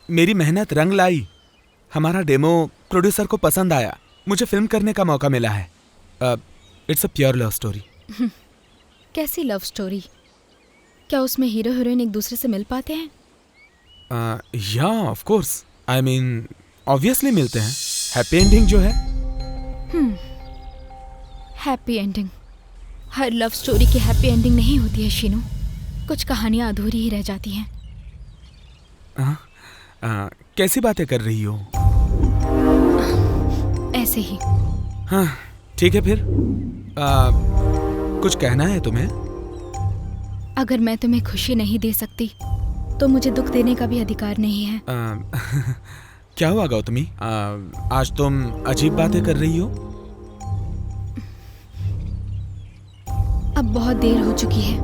मेरी मेहनत रंग लाई। हमारा डेमो प्रोड्यूसर को पसंद आया, मुझे फिल्म करने का मौका मिला है। It's a pure love story. कैसी लव स्टोरी? क्या उसमें हीरो हीरोइन एक दूसरे से मिल पाते हैं? या of course, I mean obviously मिलते हैं। हैप्पी एंडिंग जो है। Happy ending? हर लव स्टोरी की हैप्पी एंडिंग नहीं होती है शीनू। कुछ कहानियां अधूरी ही रह जाती हैं। कैसी बातें कर रही हो? ऐसे ही। हाँ ठीक है फिर। कुछ कहना है तुम्हें? अगर मैं तुम्हें खुशी नहीं दे सकती तो मुझे दुख देने का भी अधिकार नहीं है। क्या हुआ गौतमी? आज तुम अजीब बातें कर रही हो। अब बहुत देर हो चुकी है।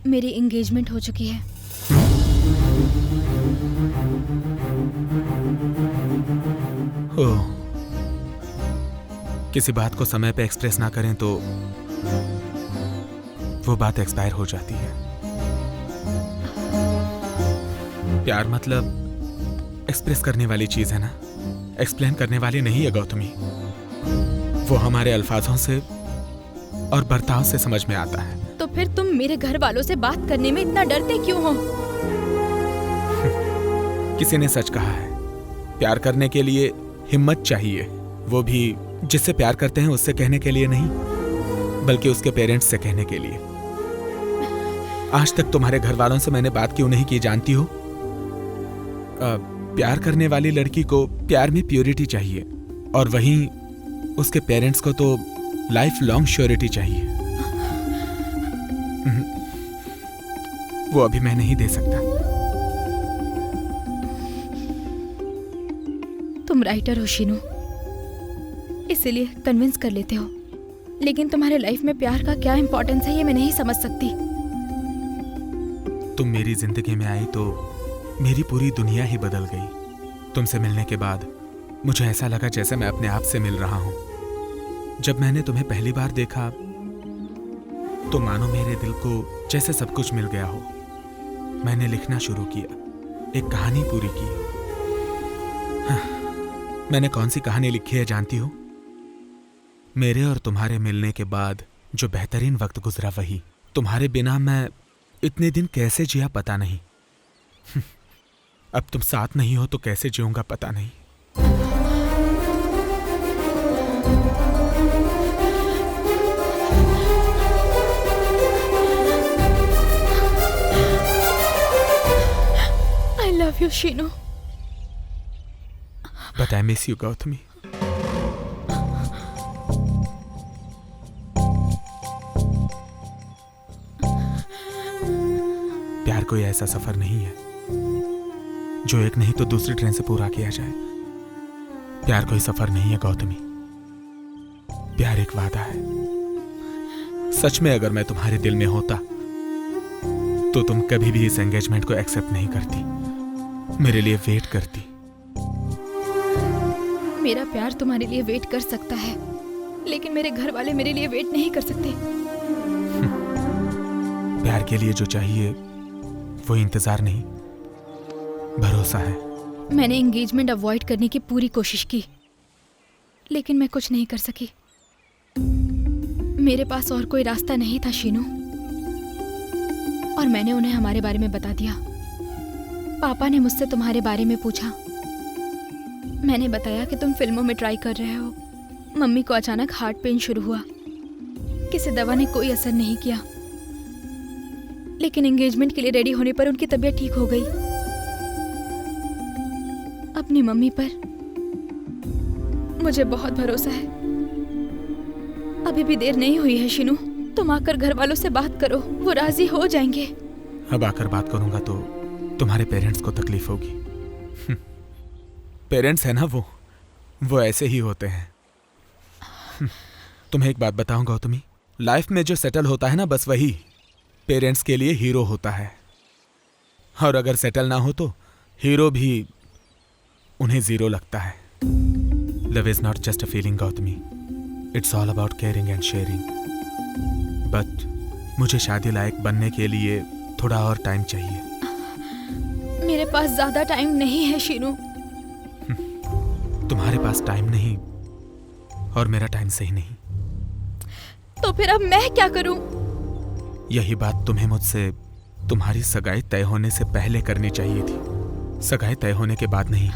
मेरी एंगेजमेंट हो चुकी है। किसी बात को समय पे एक्सप्रेस ना करें तो वो बात एक्सपायर हो जाती है। प्यार मतलब एक्सप्रेस करने वाली चीज है ना, एक्सप्लेन करने वाली नहीं है गौतमी। वो हमारे अल्फाजों से और बर्ताव से समझ में आता है। तो फिर तुम मेरे घर वालों से बात करने में इतना डरते क्यों हो? किसी ने सच कहा है, प्यार करने के लिए हिम्मत चाहिए, वो भी जिससे प्यार करते हैं उससे कहने के लिए नहीं, बल्कि उसके पेरेंट्स से कहने के लिए। आज तक तुम्हारे घर वालों से मैंने बात क्यों नहीं की जानती हो? प्यार करने वाली लड़की को प्यार में प्योरिटी चाहिए, और वहीं उसके पेरेंट्स को तो लाइफ लॉन्ग श्योरिटी चाहिए। वो अभी मैं नहीं दे सकता। तुम राइटर हो शीनू, इसीलिए कन्विंस कर लेते हो, लेकिन तुम्हारे लाइफ में प्यार का क्या इंपॉर्टेंस है ये मैं नहीं समझ सकती। तुम मेरी जिंदगी में आई तो मेरी पूरी दुनिया ही बदल गई। तुमसे मिलने के बाद मुझे ऐसा लगा जैसे मैं अपने आप से मिल रहा हूं। जब मैंने तुम्हें पहली बार देखा तो मानो मेरे दिल को जैसे सब कुछ मिल गया हो। मैंने लिखना शुरू किया, एक कहानी पूरी की। मैंने कौन सी कहानी लिखी है जानती हो? मेरे और तुम्हारे मिलने के बाद जो बेहतरीन वक्त गुजरा वही। तुम्हारे बिना मैं इतने दिन कैसे जिया पता नहीं। अब तुम साथ नहीं हो तो कैसे जीऊंगा पता नहीं। I love you, Sheenu. But I miss you, Gautami. प्यार कोई ऐसा सफर नहीं है जो एक नहीं तो दूसरी ट्रेन से पूरा किया जाए। प्यार कोई सफर नहीं है गौतमी, प्यार एक वादा है। सच में अगर मैं तुम्हारे दिल में होता तो तुम कभी भी इस एंगेजमेंट को एक्सेप्ट नहीं करती, मेरे लिए वेट करती। मेरा प्यार तुम्हारे लिए वेट कर सकता है, लेकिन मेरे घर वाले मेरे लिए वेट नहीं कर सकते। प्यार के लिए जो चाहिए वो इंतजार नहीं, भरोसा है। मैंने एंगेजमेंट अवॉइड करने की पूरी कोशिश की, लेकिन मैं कुछ नहीं कर सकी। मेरे पास और कोई रास्ता नहीं था शीनू, और मैंने उन्हें हमारे बारे में बता दिया। पापा ने मुझसे तुम्हारे बारे में पूछा। मैंने बताया कि तुम फिल्मों में ट्राई कर रहे हो। मम्मी को अचानक हार्ट पेन शुरू हुआ, किसी दवा ने कोई असर नहीं किया, लेकिन एंगेजमेंट के लिए रेडी होने पर उनकी तबीयत ठीक हो गई। अपनी मम्मी पर मुझे बहुत भरोसा है। अभी भी देर नहीं हुई है शीनू, तुम आकर घर वालों से बात करो, वो राजी हो जाएंगे। अब आकर बात करूंगा तो तुम्हारे पेरेंट्स को तकलीफ होगी। पेरेंट्स है ना वो ऐसे ही होते हैं। तुम्हें एक बात बताऊं गौतमी, लाइफ में जो सेटल होता है ना बस वही पेरेंट्स के लिए हीरो होता है, और अगर सेटल ना हो तो हीरो भी उन्हें जीरो लगता है। Love is not just a feeling Gautami, it's all about caring and sharing. But मुझे शादी लायक बनने के लिए थोड़ा और टाइम चाहिए। मेरे पास ज्यादा टाइम नहीं है शीनू। तुम्हारे पास टाइम नहीं और मेरा टाइम सही नहीं, तो फिर अब मैं क्या करूं? यही बात तुम्हें मुझसे तुम्हारी सगाई तय होने से पहले करनी चाहिए थी, सगाई तय होने के बाद नहीं।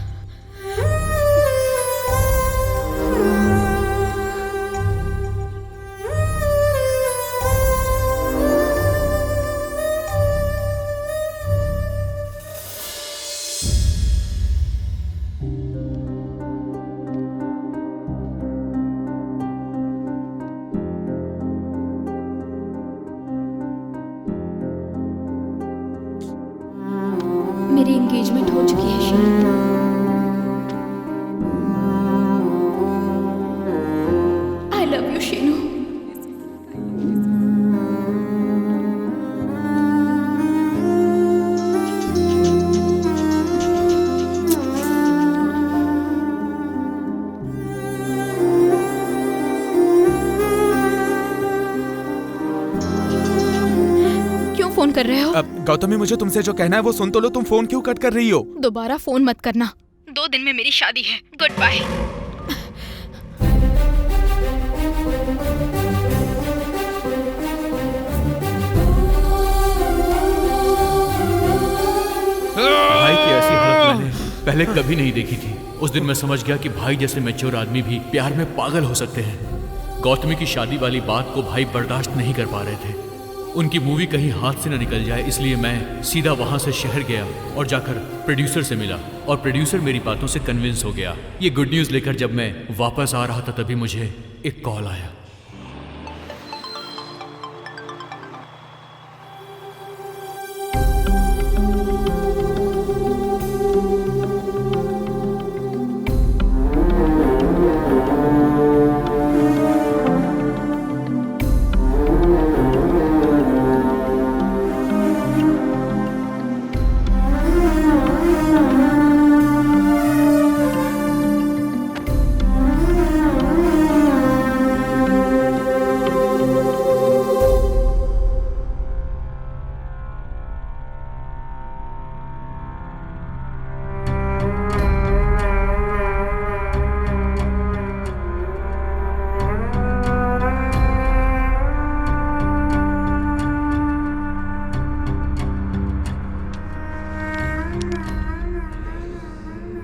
मेरी एंगेजमेंट हो चुकी है शीनू। फोन कर रहे हो? गौतमी, मुझे तुमसे जो कहना है वो सुन तो लो। तुम फोन क्यों कट कर रही हो? दोबारा फोन मत करना। 2 दिन में मेरी शादी है। Goodbye. भाई की ऐसी हालत मैंने पहले कभी नहीं देखी थी। उस दिन मैं समझ गया कि भाई जैसे मैच्योर आदमी भी प्यार में पागल हो सकते हैं। गौतमी की शादी वाली बात को भाई बर्दाश्त नहीं कर पा रहे थे। उनकी मूवी कहीं हाथ से न निकल जाए, इसलिए मैं सीधा वहां से शहर गया और जाकर प्रोड्यूसर से मिला और प्रोड्यूसर मेरी बातों से कन्विंस हो गया। ये गुड न्यूज़ लेकर जब मैं वापस आ रहा था तभी मुझे एक कॉल आया।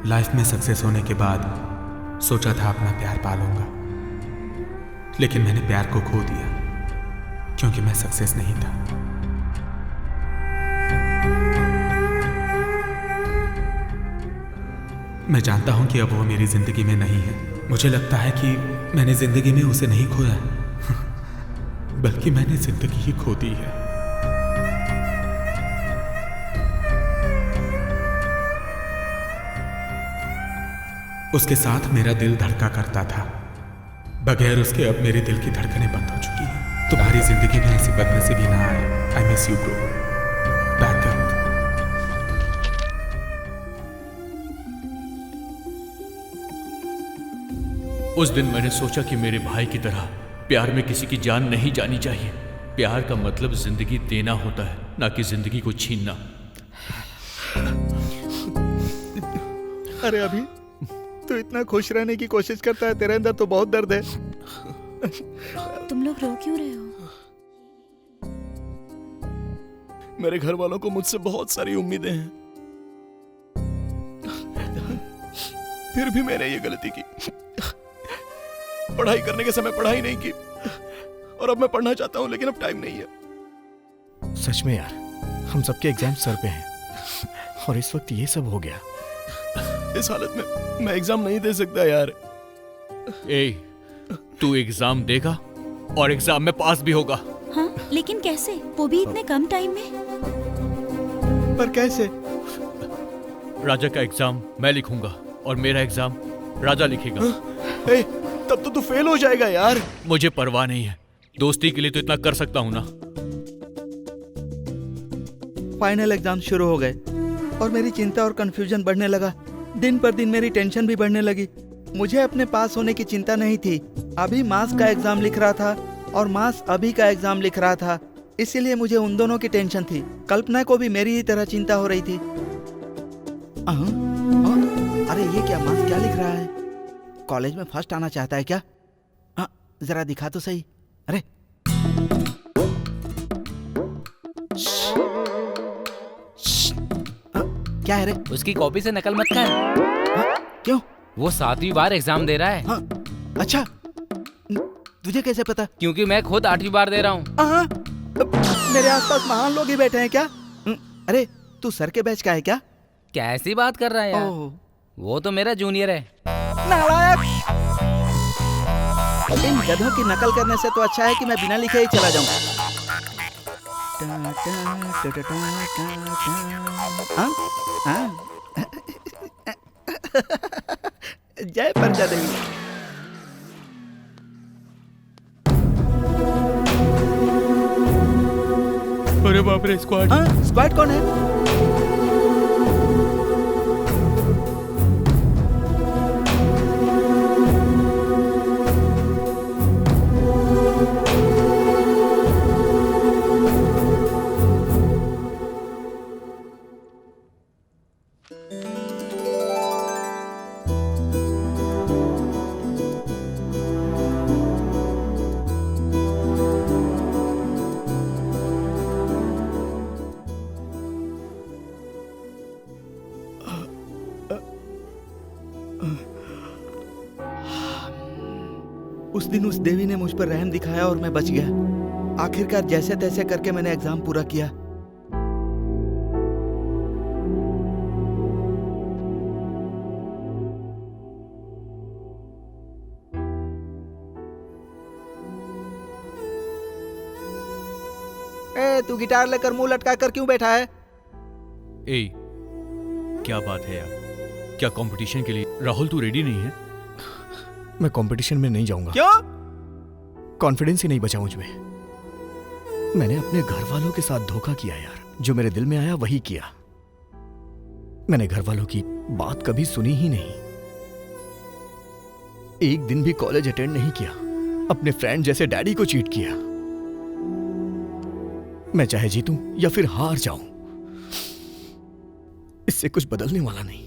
लाइफ में सक्सेस होने के बाद सोचा था अपना प्यार पालूंगा, लेकिन मैंने प्यार को खो दिया क्योंकि मैं सक्सेस नहीं था। मैं जानता हूं कि अब वो मेरी जिंदगी में नहीं है। मुझे लगता है कि मैंने जिंदगी में उसे नहीं खोया बल्कि मैंने जिंदगी ही खो दी है। उसके साथ मेरा दिल धड़का करता था, बगैर उसके अब मेरे दिल की धड़कनें बंद हो चुकी हैं। तुम्हारी जिंदगी में ऐसी बदनसीबी ना आए। I miss you bro. Back earth. उस दिन मैंने सोचा कि मेरे भाई की तरह प्यार में किसी की जान नहीं जानी चाहिए। प्यार का मतलब जिंदगी देना होता है, ना कि जिंदगी को छीनना। अरे अभी तो इतना खुश रहने की कोशिश करता है, तेरे अंदर तो बहुत दर्द है। तुम लोग रो क्यों रहे हो? मेरे घर वालों को मुझसे बहुत सारी उम्मीदें हैं, फिर भी मैंने ये गलती की। पढ़ाई करने के समय पढ़ाई नहीं की और अब मैं पढ़ना चाहता हूं लेकिन अब टाइम नहीं है। सच में यार, हम सबके एग्जाम सर पे हैं और इस वक्त ये सब हो गया। इस हालत में मैं एग्जाम नहीं दे सकता यार। तू एग्जाम देगा और एग्जाम में पास भी होगा। हाँ, लेकिन कैसे? वो भी इतने कम टाइम में। पर कैसे? राजा का एग्जाम मैं लिखूंगा और मेरा एग्जाम राजा लिखेगा। तब तो तू फेल हो जाएगा यार। मुझे परवाह नहीं है, दोस्ती के लिए तो इतना कर सकता हूं ना। फाइनल एग्जाम शुरू हो गए और मेरी चिंता और कंफ्यूजन बढ़ने लगा। दिन पर दिन मेरी टेंशन भी बढ़ने लगी। मुझे अपने पास होने की चिंता नहीं थी। अभी मास का एग्जाम लिख रहा था और मास अभी का एग्जाम लिख रहा था, इसीलिए मुझे उन दोनों की टेंशन थी। कल्पना को भी मेरी ही तरह चिंता हो रही थी। अरे ये क्या, मास क्या लिख रहा है? कॉलेज में फर्स्ट आना चाहता है क्या? जरा दिखा तो सही। अरे क्या है रे? उसकी कॉपी से नकल मत कर। क्यों? वो 7वीं बार एग्जाम दे रहा है। अच्छा, तुझे कैसे पता? क्योंकि मैं खुद 8वीं बार दे रहा हूँ। मेरे आसपास महान लोग ही बैठे हैं क्या? अरे तू सर के बैच का है क्या? कैसी बात कर रहा है यार? वो तो मेरा जूनियर है। नालायक! इन गधों की नकल करने से तो अच्छा है कि मैं बिना लिखे ही चला जाऊं। जय प्रजा देवी। अरे बाप रे, स्क्वाड। स्क्वाड कौन है? उस दिन उस देवी ने मुझ पर रहम दिखाया और मैं बच गया। आखिरकार जैसे तैसे करके मैंने एग्जाम पूरा किया। तू गिटार लेकर मुंह लटका कर क्यों बैठा है? ए, क्या बात है यार? क्या कंपटीशन के लिए राहुल तू रेडी नहीं है? मैं कंपटीशन में नहीं जाऊंगा। क्यों? कॉन्फिडेंस ही नहीं बचा मुझ में। मैंने अपने घर वालों के साथ धोखा किया यार। जो मेरे दिल में आया वही किया। मैंने घर वालों की बात कभी सुनी ही नहीं। एक दिन भी कॉलेज अटेंड नहीं किया। अपने फ्रेंड जैसे डैडी को चीट किया। मैं चाहे जीतूं या फिर हार जाऊं, इससे कुछ बदलने वाला नहीं।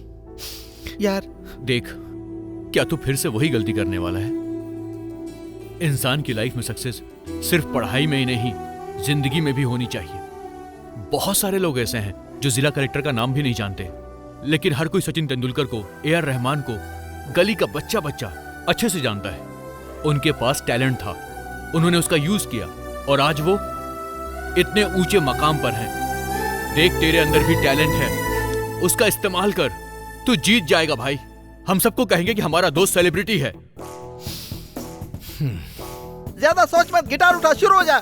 यार देख, क्या तू फिर से वही गलती करने वाला है? इंसान की लाइफ में सक्सेस सिर्फ पढ़ाई में ही नहीं, जिंदगी में भी होनी चाहिए। बहुत सारे लोग ऐसे हैं जो जिला कलेक्टर का नाम भी नहीं जानते, लेकिन हर कोई सचिन तेंदुलकर को, ए.आर. रहमान को गली का बच्चा बच्चा अच्छे से जानता है। उनके पास टैलेंट था, उन्होंने उसका यूज किया और आज वो इतने ऊंचे मकाम पर हैं। देख, तेरे अंदर भी टैलेंट है, उसका इस्तेमाल कर। तू जीत जाएगा भाई। हम सबको कहेंगे कि हमारा दोस्त सेलिब्रिटी है। ज्यादा सोच मत, गिटार उठा, शुरू हो जा।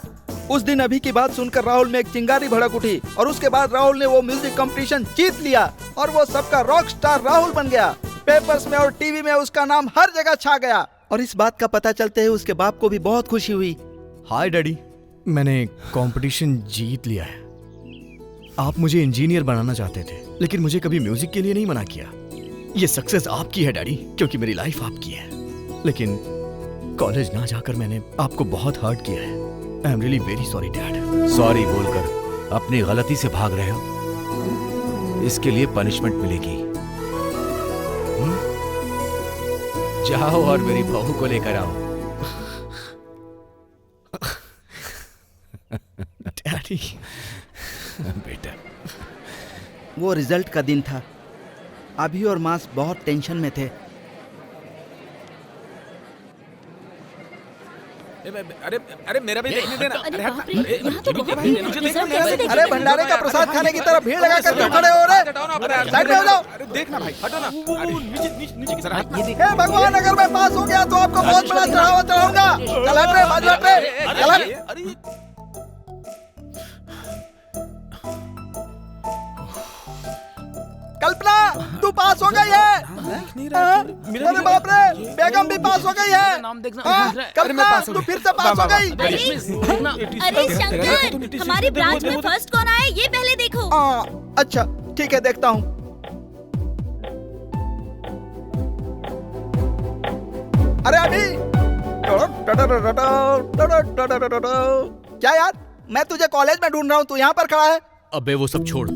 उस दिन अभी की बात सुनकर राहुल में एक चिंगारी भड़क उठी और उसके बाद राहुल ने वो म्यूजिक कंपटीशन जीत लिया और वो सबका रॉक स्टार राहुल बन गया। पेपर्स में और टीवी में उसका नाम हर जगह छा गया और इस बात का पता चलते ही उसके बाप को भी बहुत खुशी हुई। हाय डैडी, मैंने कंपटीशन जीत लिया है। आप मुझे इंजीनियर बनाना चाहते थे, लेकिन मुझे कभी म्यूजिक के लिए नहीं मना किया। ये सक्सेस आपकी है डैडी, क्योंकि मेरी लाइफ आपकी है। लेकिन कॉलेज ना जाकर मैंने आपको बहुत हर्ट किया है। I am really very sorry dad. Sorry बोलकर अपनी गलती से भाग रहे हो, इसके लिए पनिशमेंट मिलेगी। जाओ और मेरी बहू को लेकर आओ। डैडी, बेटा, वो रिजल्ट का दिन था। अभी और मास बहुत टेंशन में थे। अरे अरे मेरा भी देखने देना। अरे बाप रे, यहाँ तो बहुत भीड़ है। अरे भंडारे का प्रसाद खाने की तरह भीड़ लगा कर क्यों खड़े हो रहे? साइड में हो जाओ। देखना भाई, हटो ना। हे भगवान, अगर मैं पास हो गया तो आपको बहुत बड़ा चढ़ावा चढ़ाऊंगा। चल हट रे, बाजू हट रे, चल हट। कल्पना, तू पास हो गई है। अरे बाप रे, बेगम भी पास हो गई है। कल्पना, तू फिर से पास हो गई। अरे शंकर, हमारी ब्रांच में फर्स्ट कौन आया ये पहले देखो। अच्छा ठीक है, देखता हूँ। अरे अभी क्या यार, मैं तुझे कॉलेज में ढूंढ रहा हूँ, तू यहाँ पर खड़ा है। अबे वो सब छोड़,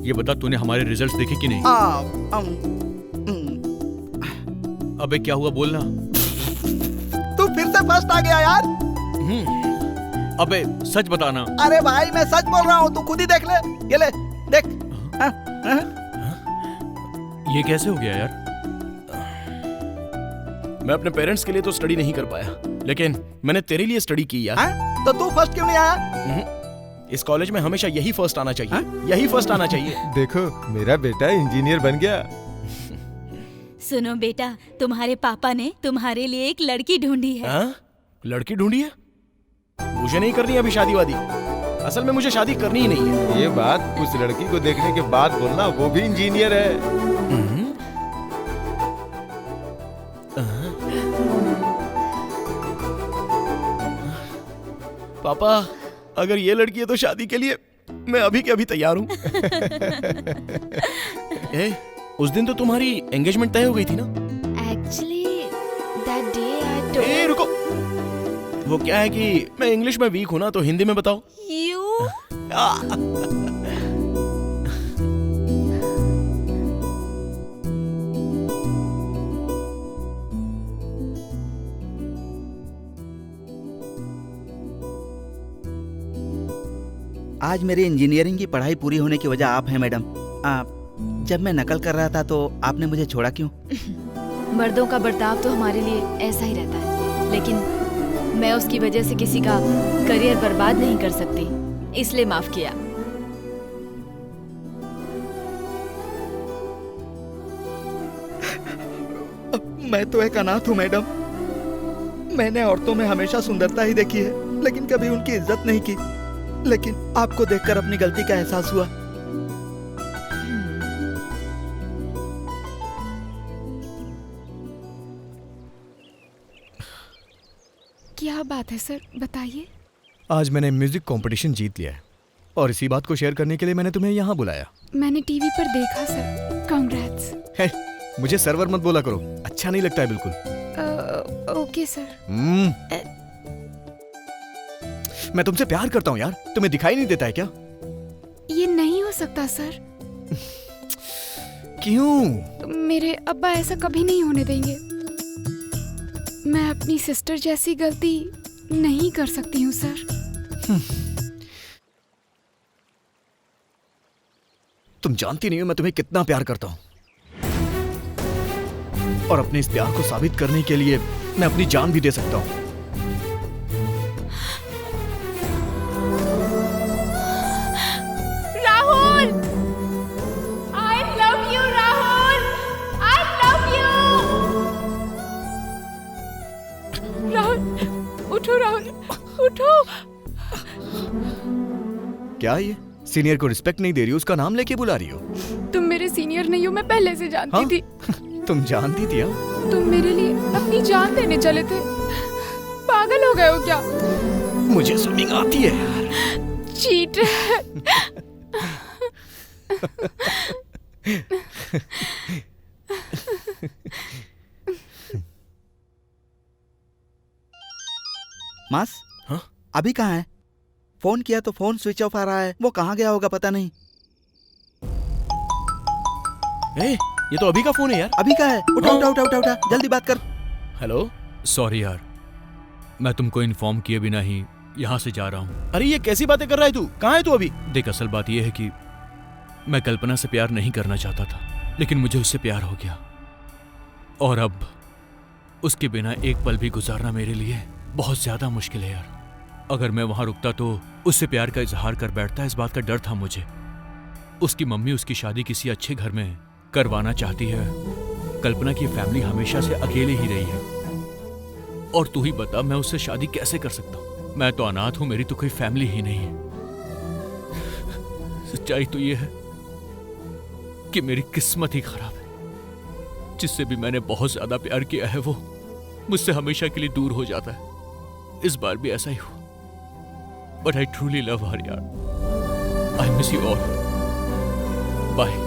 ये बता तूने हमारे रिजल्ट्स देखे कि नहीं? अबे क्या हुआ, बोलना। तू फिर से फर्स्ट आ गया यार। अबे सच बताना। अरे भाई मैं सच बोल रहा हूँ, तू खुद ही देख ले। ये ले देख। ये कैसे हो गया यार? मैं अपने पेरेंट्स के लिए तो स्टडी नहीं कर पाया, लेकिन मैंने तेरे लिए स्टडी की यार। तो तू फर्स्ट क्यों नहीं आया? इस कॉलेज में हमेशा यही फर्स्ट आना चाहिए। यही फर्स्ट आना चाहिए। देखो, मेरा बेटा इंजीनियर बन गया। सुनो बेटा, तुम्हारे पापा ने तुम्हारे लिए एक लड़की ढूंढी है। लड़की ढूंढी है? मुझे नहीं करनी अभी शादी वादी। असल में मुझे शादी करनी ही नहीं है। ये बात उस लड़की को देखने के बाद बोलना, वो भी इंजीनियर है। पापा, अगर ये लड़की है तो शादी के लिए मैं अभी के अभी तैयार हूँ। उस दिन तो तुम्हारी एंगेजमेंट तय हो गई थी ना? Actually, that day I told... रुको, वो क्या है कि मैं इंग्लिश में वीक हूँ ना, तो हिंदी में बताओ। आज मेरी इंजीनियरिंग की पढ़ाई पूरी होने की वजह आप हैं मैडम। जब मैं नकल कर रहा था तो आपने मुझे छोड़ा क्यों? मर्दों का बर्ताव तो हमारे लिए ऐसा ही रहता है। लेकिन मैं उसकी वजह से किसी का करियर बर्बाद नहीं कर सकती, इसलिए माफ किया। मैं तो एक अनाथ हूँ मैडम। मैंने औरतों में हमेशा सुंदरता ही देखी है, लेकिन कभी उनकी इज्जत नहीं की। लेकिन आपको देखकर अपनी गलती का एहसास हुआ। क्या बात है सर, बताइए। आज मैंने म्यूजिक कंपटीशन जीत लिया है और इसी बात को शेयर करने के लिए मैंने तुम्हें यहाँ बुलाया। मैंने टीवी पर देखा सर। कांग्रेट्स। है, मुझे सर्वर मत बोला करो, अच्छा नहीं लगता है बिल्कुल। Okay sir. मैं तुमसे प्यार करता हूँ यार, तुम्हें दिखाई नहीं देता है क्या? ये नहीं हो सकता सर। क्यों? मेरे अब्बा ऐसा कभी नहीं होने देंगे। मैं अपनी सिस्टर जैसी गलती नहीं कर सकती हूँ सर। तुम जानती नहीं हो मैं तुम्हें कितना प्यार करता हूँ, और अपने इस प्यार को साबित करने के लिए मैं अपनी जान भी दे सकता हूँ। Rahul, I love you, Rahul, I love you। Rahul, उठो राहुल, उठो। क्या ये सीनियर को रिस्पेक्ट नहीं दे रही हो, उसका नाम लेके बुला रही हो? तुम मेरे सीनियर नहीं हो, मैं पहले से जानती थी। तुम जानती थी? हाँ, तुम मेरे लिए अपनी जान देने चले थे। पागल हो गए हो क्या? मुझे स्विमिंग आती है यार। चीट। मास, हाँ? अभी कहाँ है? फोन किया तो फोन स्विच ऑफ आ रहा है। वो कहाँ गया होगा पता नहीं। ये तो अभी का फोन है यार। अभी का है? उठा उठा उठा उठा उठा, जल्दी बात कर। हेलो। सॉरी यार, मैं तुमको इन्फॉर्म किए बिना ही यहाँ से जा रहा हूँ। अरे ये कैसी बातें कर रहा है तू? कहाँ है तू अभी? देख, असल बात यह है कि मैं कल्पना से प्यार नहीं करना चाहता था, लेकिन मुझे उससे प्यार हो गया, और अब उसके बिना एक पल भी गुजारना मेरे लिए बहुत ज्यादा मुश्किल है यार। अगर मैं वहां रुकता तो उससे प्यार का इजहार कर बैठता, इस बात का डर था मुझे। उसकी मम्मी उसकी शादी किसी अच्छे घर में करवाना चाहती है। कल्पना की फैमिली हमेशा से अकेले ही रही है, और तू ही बता मैं उससे शादी कैसे कर सकता हूँ? मैं तो अनाथ हूं, मेरी तो कोई फैमिली ही नहीं है। सच्चाई तो ये है कि मेरी किस्मत ही खराब है। जिससे भी मैंने बहुत ज्यादा प्यार किया है वो मुझसे हमेशा के लिए दूर हो जाता है। इस बार भी ऐसा ही हुआ। But I truly love her यार। I miss you all. Bye.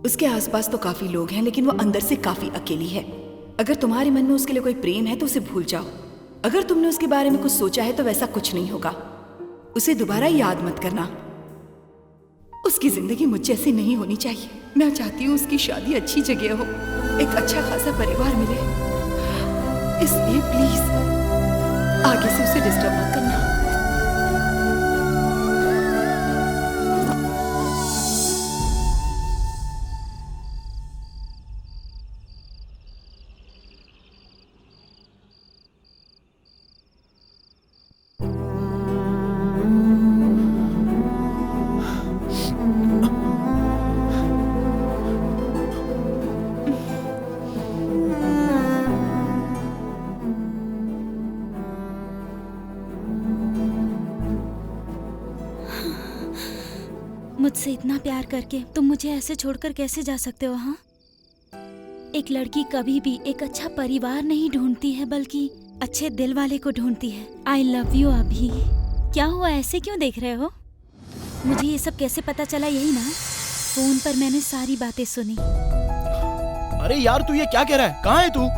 उसके आसपास तो काफी लोग हैं, लेकिन वो अंदर से काफी अकेली है। अगर तुम्हारे मन में उसके लिए कोई प्रेम है तो उसे भूल जाओ। अगर तुमने उसके बारे में कुछ सोचा है तो वैसा कुछ नहीं होगा। उसे दोबारा याद मत करना। उसकी जिंदगी मुझ जैसी नहीं होनी चाहिए। मैं चाहती हूँ उसकी शादी अच्छी जगह हो, एक अच्छा खासा परिवार मिले। इसलिए प्लीज आगे से उसे डिस्टर्ब मत करना। मुझसे इतना प्यार करके तुम मुझे ऐसे छोड़कर कैसे जा सकते हो? हाँ, एक लड़की कभी भी एक अच्छा परिवार नहीं ढूंढती है, बल्कि अच्छे दिल वाले को ढूंढती है। I love you. अभी क्या हुआ, ऐसे क्यों देख रहे हो? मुझे ये सब कैसे पता चला? यही ना, फोन पर मैंने सारी बातें सुनी। अरे यार तू ये क्या कह रहा है? कहाँ है तू?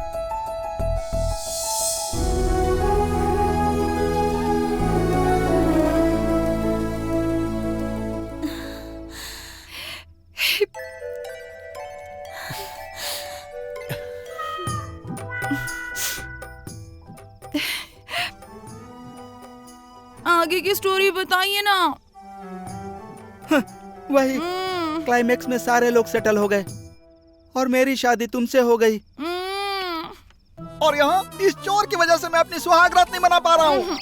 आगे की स्टोरी बताइए ना। वही क्लाइमेक्स में सारे लोग सेटल हो गए, और मेरी शादी तुमसे हो गई। और यहाँ इस चोर की वजह से मैं अपनी सुहाग रात नहीं मना पा रहा हूँ।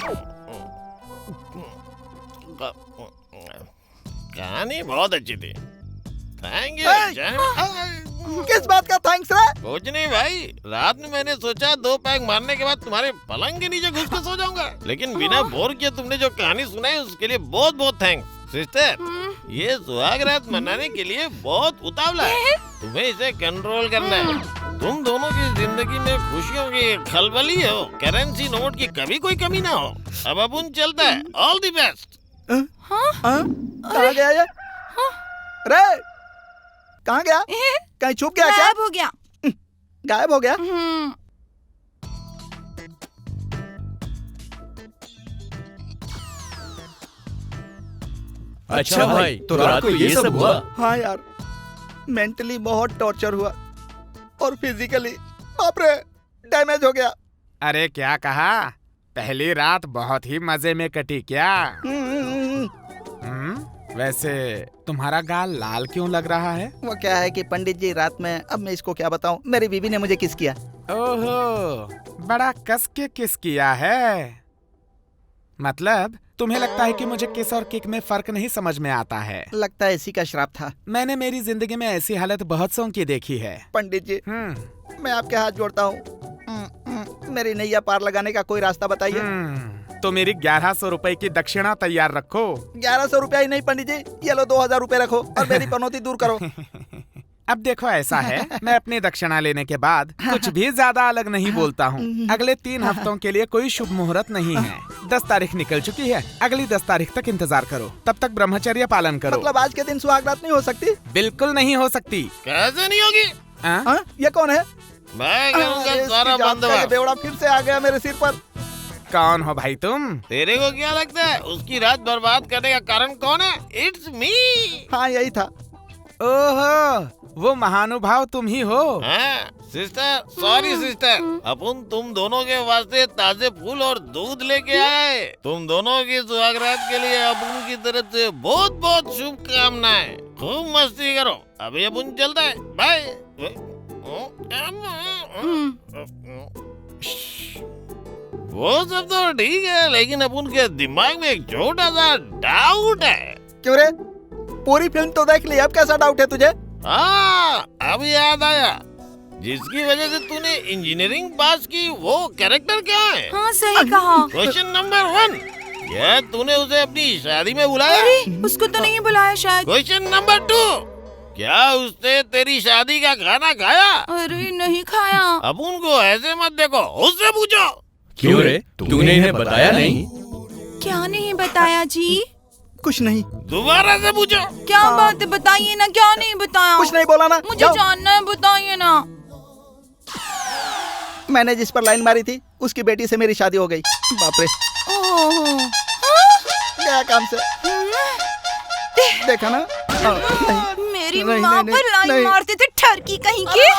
कहानी बहुत अच्छी थी। Thank you. किस बात का थैंक्स रे? कुछ नहीं भाई, रात में मैंने सोचा 2 पैग मारने के बाद तुम्हारे पलंग के नीचे घुस के सो जाऊंगा, लेकिन बिना बोर किए तुमने जो कहानी सुनाई उसके लिए बहुत बहुत थैंक्स सिस्टर। ये सुहाग रात मनाने के लिए बहुत उतावला है, तुम्हें इसे कंट्रोल करना है। तुम दोनों की जिंदगी में खुशियों की खलबली हो, करेंसी नोट की कभी कोई कमी ना हो। अब अपन चलता है। All the best. कहाँ गया ये? रे कहाँ गया? कहीं छुप गया क्या? गायब हो गया। गायब हो गया? अच्छा भाई, तो रात को ये सब हुआ? हाँ यार, मेंटली बहुत टॉर्चर हुआ और फिजिकली बाप रे डैमेज हो गया। अरे क्या कहा? पहली रात बहुत ही मजे में कटी क्या? वैसे तुम्हारा गाल लाल क्यों लग रहा है? वो क्या है कि पंडित जी रात में, अब मैं इसको क्या बताऊं, मेरी बीवी ने मुझे किस किया। ओहो, बड़ा कस के किस किया है। मतलब तुम्हें लगता है कि मुझे किस और किक में फर्क नहीं समझ में आता है? लगता है इसी का श्राप था। मैंने मेरी जिंदगी में ऐसी हालत बहुत सौ की देखी है। पंडित जी मैं आपके हाथ जोड़ता हूँ, मेरी नैया पार लगाने का कोई रास्ता बताइए। तो मेरी 1100 रुपए की दक्षिणा तैयार रखो। 1100 रुपया ही नहीं पंडित जी, ये लो 2000 रुपए रखो और मेरी पनौती दूर करो। अब देखो ऐसा है, मैं अपनी दक्षिणा लेने के बाद कुछ भी ज्यादा अलग नहीं बोलता हूँ। अगले 3 हफ्तों के लिए कोई शुभ मुहूर्त नहीं है। 10 तारीख निकल चुकी है, अगली 10 तारीख तक इंतजार करो, तब तक ब्रह्मचर्य पालन करो। मतलब आज के दिन सुहाग रात नहीं हो सकती? बिल्कुल नहीं हो सकती। कैसे नहीं होगी? ये कौन है? मैं करूंगा सारा बंदोबस्त। बेवड़ा फिर से आ गया मेरे सिर पर। कौन हो भाई तुम? तेरे को क्या लगता है उसकी रात बर्बाद करने का कारण कौन है? It's me. हाँ यही था। ओहो, वो महानुभाव तुम ही हो। हाँ सिस्टर, सॉरी सिस्टर, अपन तुम दोनों के वास्ते ताजे फूल और दूध लेके आए। तुम दोनों की सुहाग रात के लिए अपन की तरफ से बहुत बहुत शुभकामनाएं। खूब मस्ती करो। अभी अपन चलता है, बाय। वो सब तो ठीक है, लेकिन अपन के दिमाग में एक छोटा सा डाउट है। क्यों रे? पूरी फिल्म तो देख ली, अब कैसा डाउट है तुझे? हाँ, अब याद आया। जिसकी वजह से तूने इंजीनियरिंग पास की, वो कैरेक्टर क्या है? हाँ सही कहा। क्वेश्चन नंबर 1, क्या तूने उसे अपनी शादी में बुलाया? अरे, उसको तो नहीं बुलाया शायद। क्वेश्चन नंबर 2, क्या उसने तेरी शादी का खाना खाया? अरे नहीं खाया। अब उनको ऐसे मत देखो, उससे पूछो। क्यों रे? तूने इन्हें बताया नहीं? क्या नहीं बताया जी? कुछ नहीं। दोबारा से पूछो। क्या बात है, बताइए ना, क्या नहीं बताया? कुछ नहीं बोला ना। मुझे जानना है, बताइए ना। मैंने जिस पर लाइन मारी थी उसकी बेटी से मेरी शादी हो गई। बाप रे। क्या काम से देखा ना? मेरी माँ पर लाइन मारते थे ठरकी कहीं की।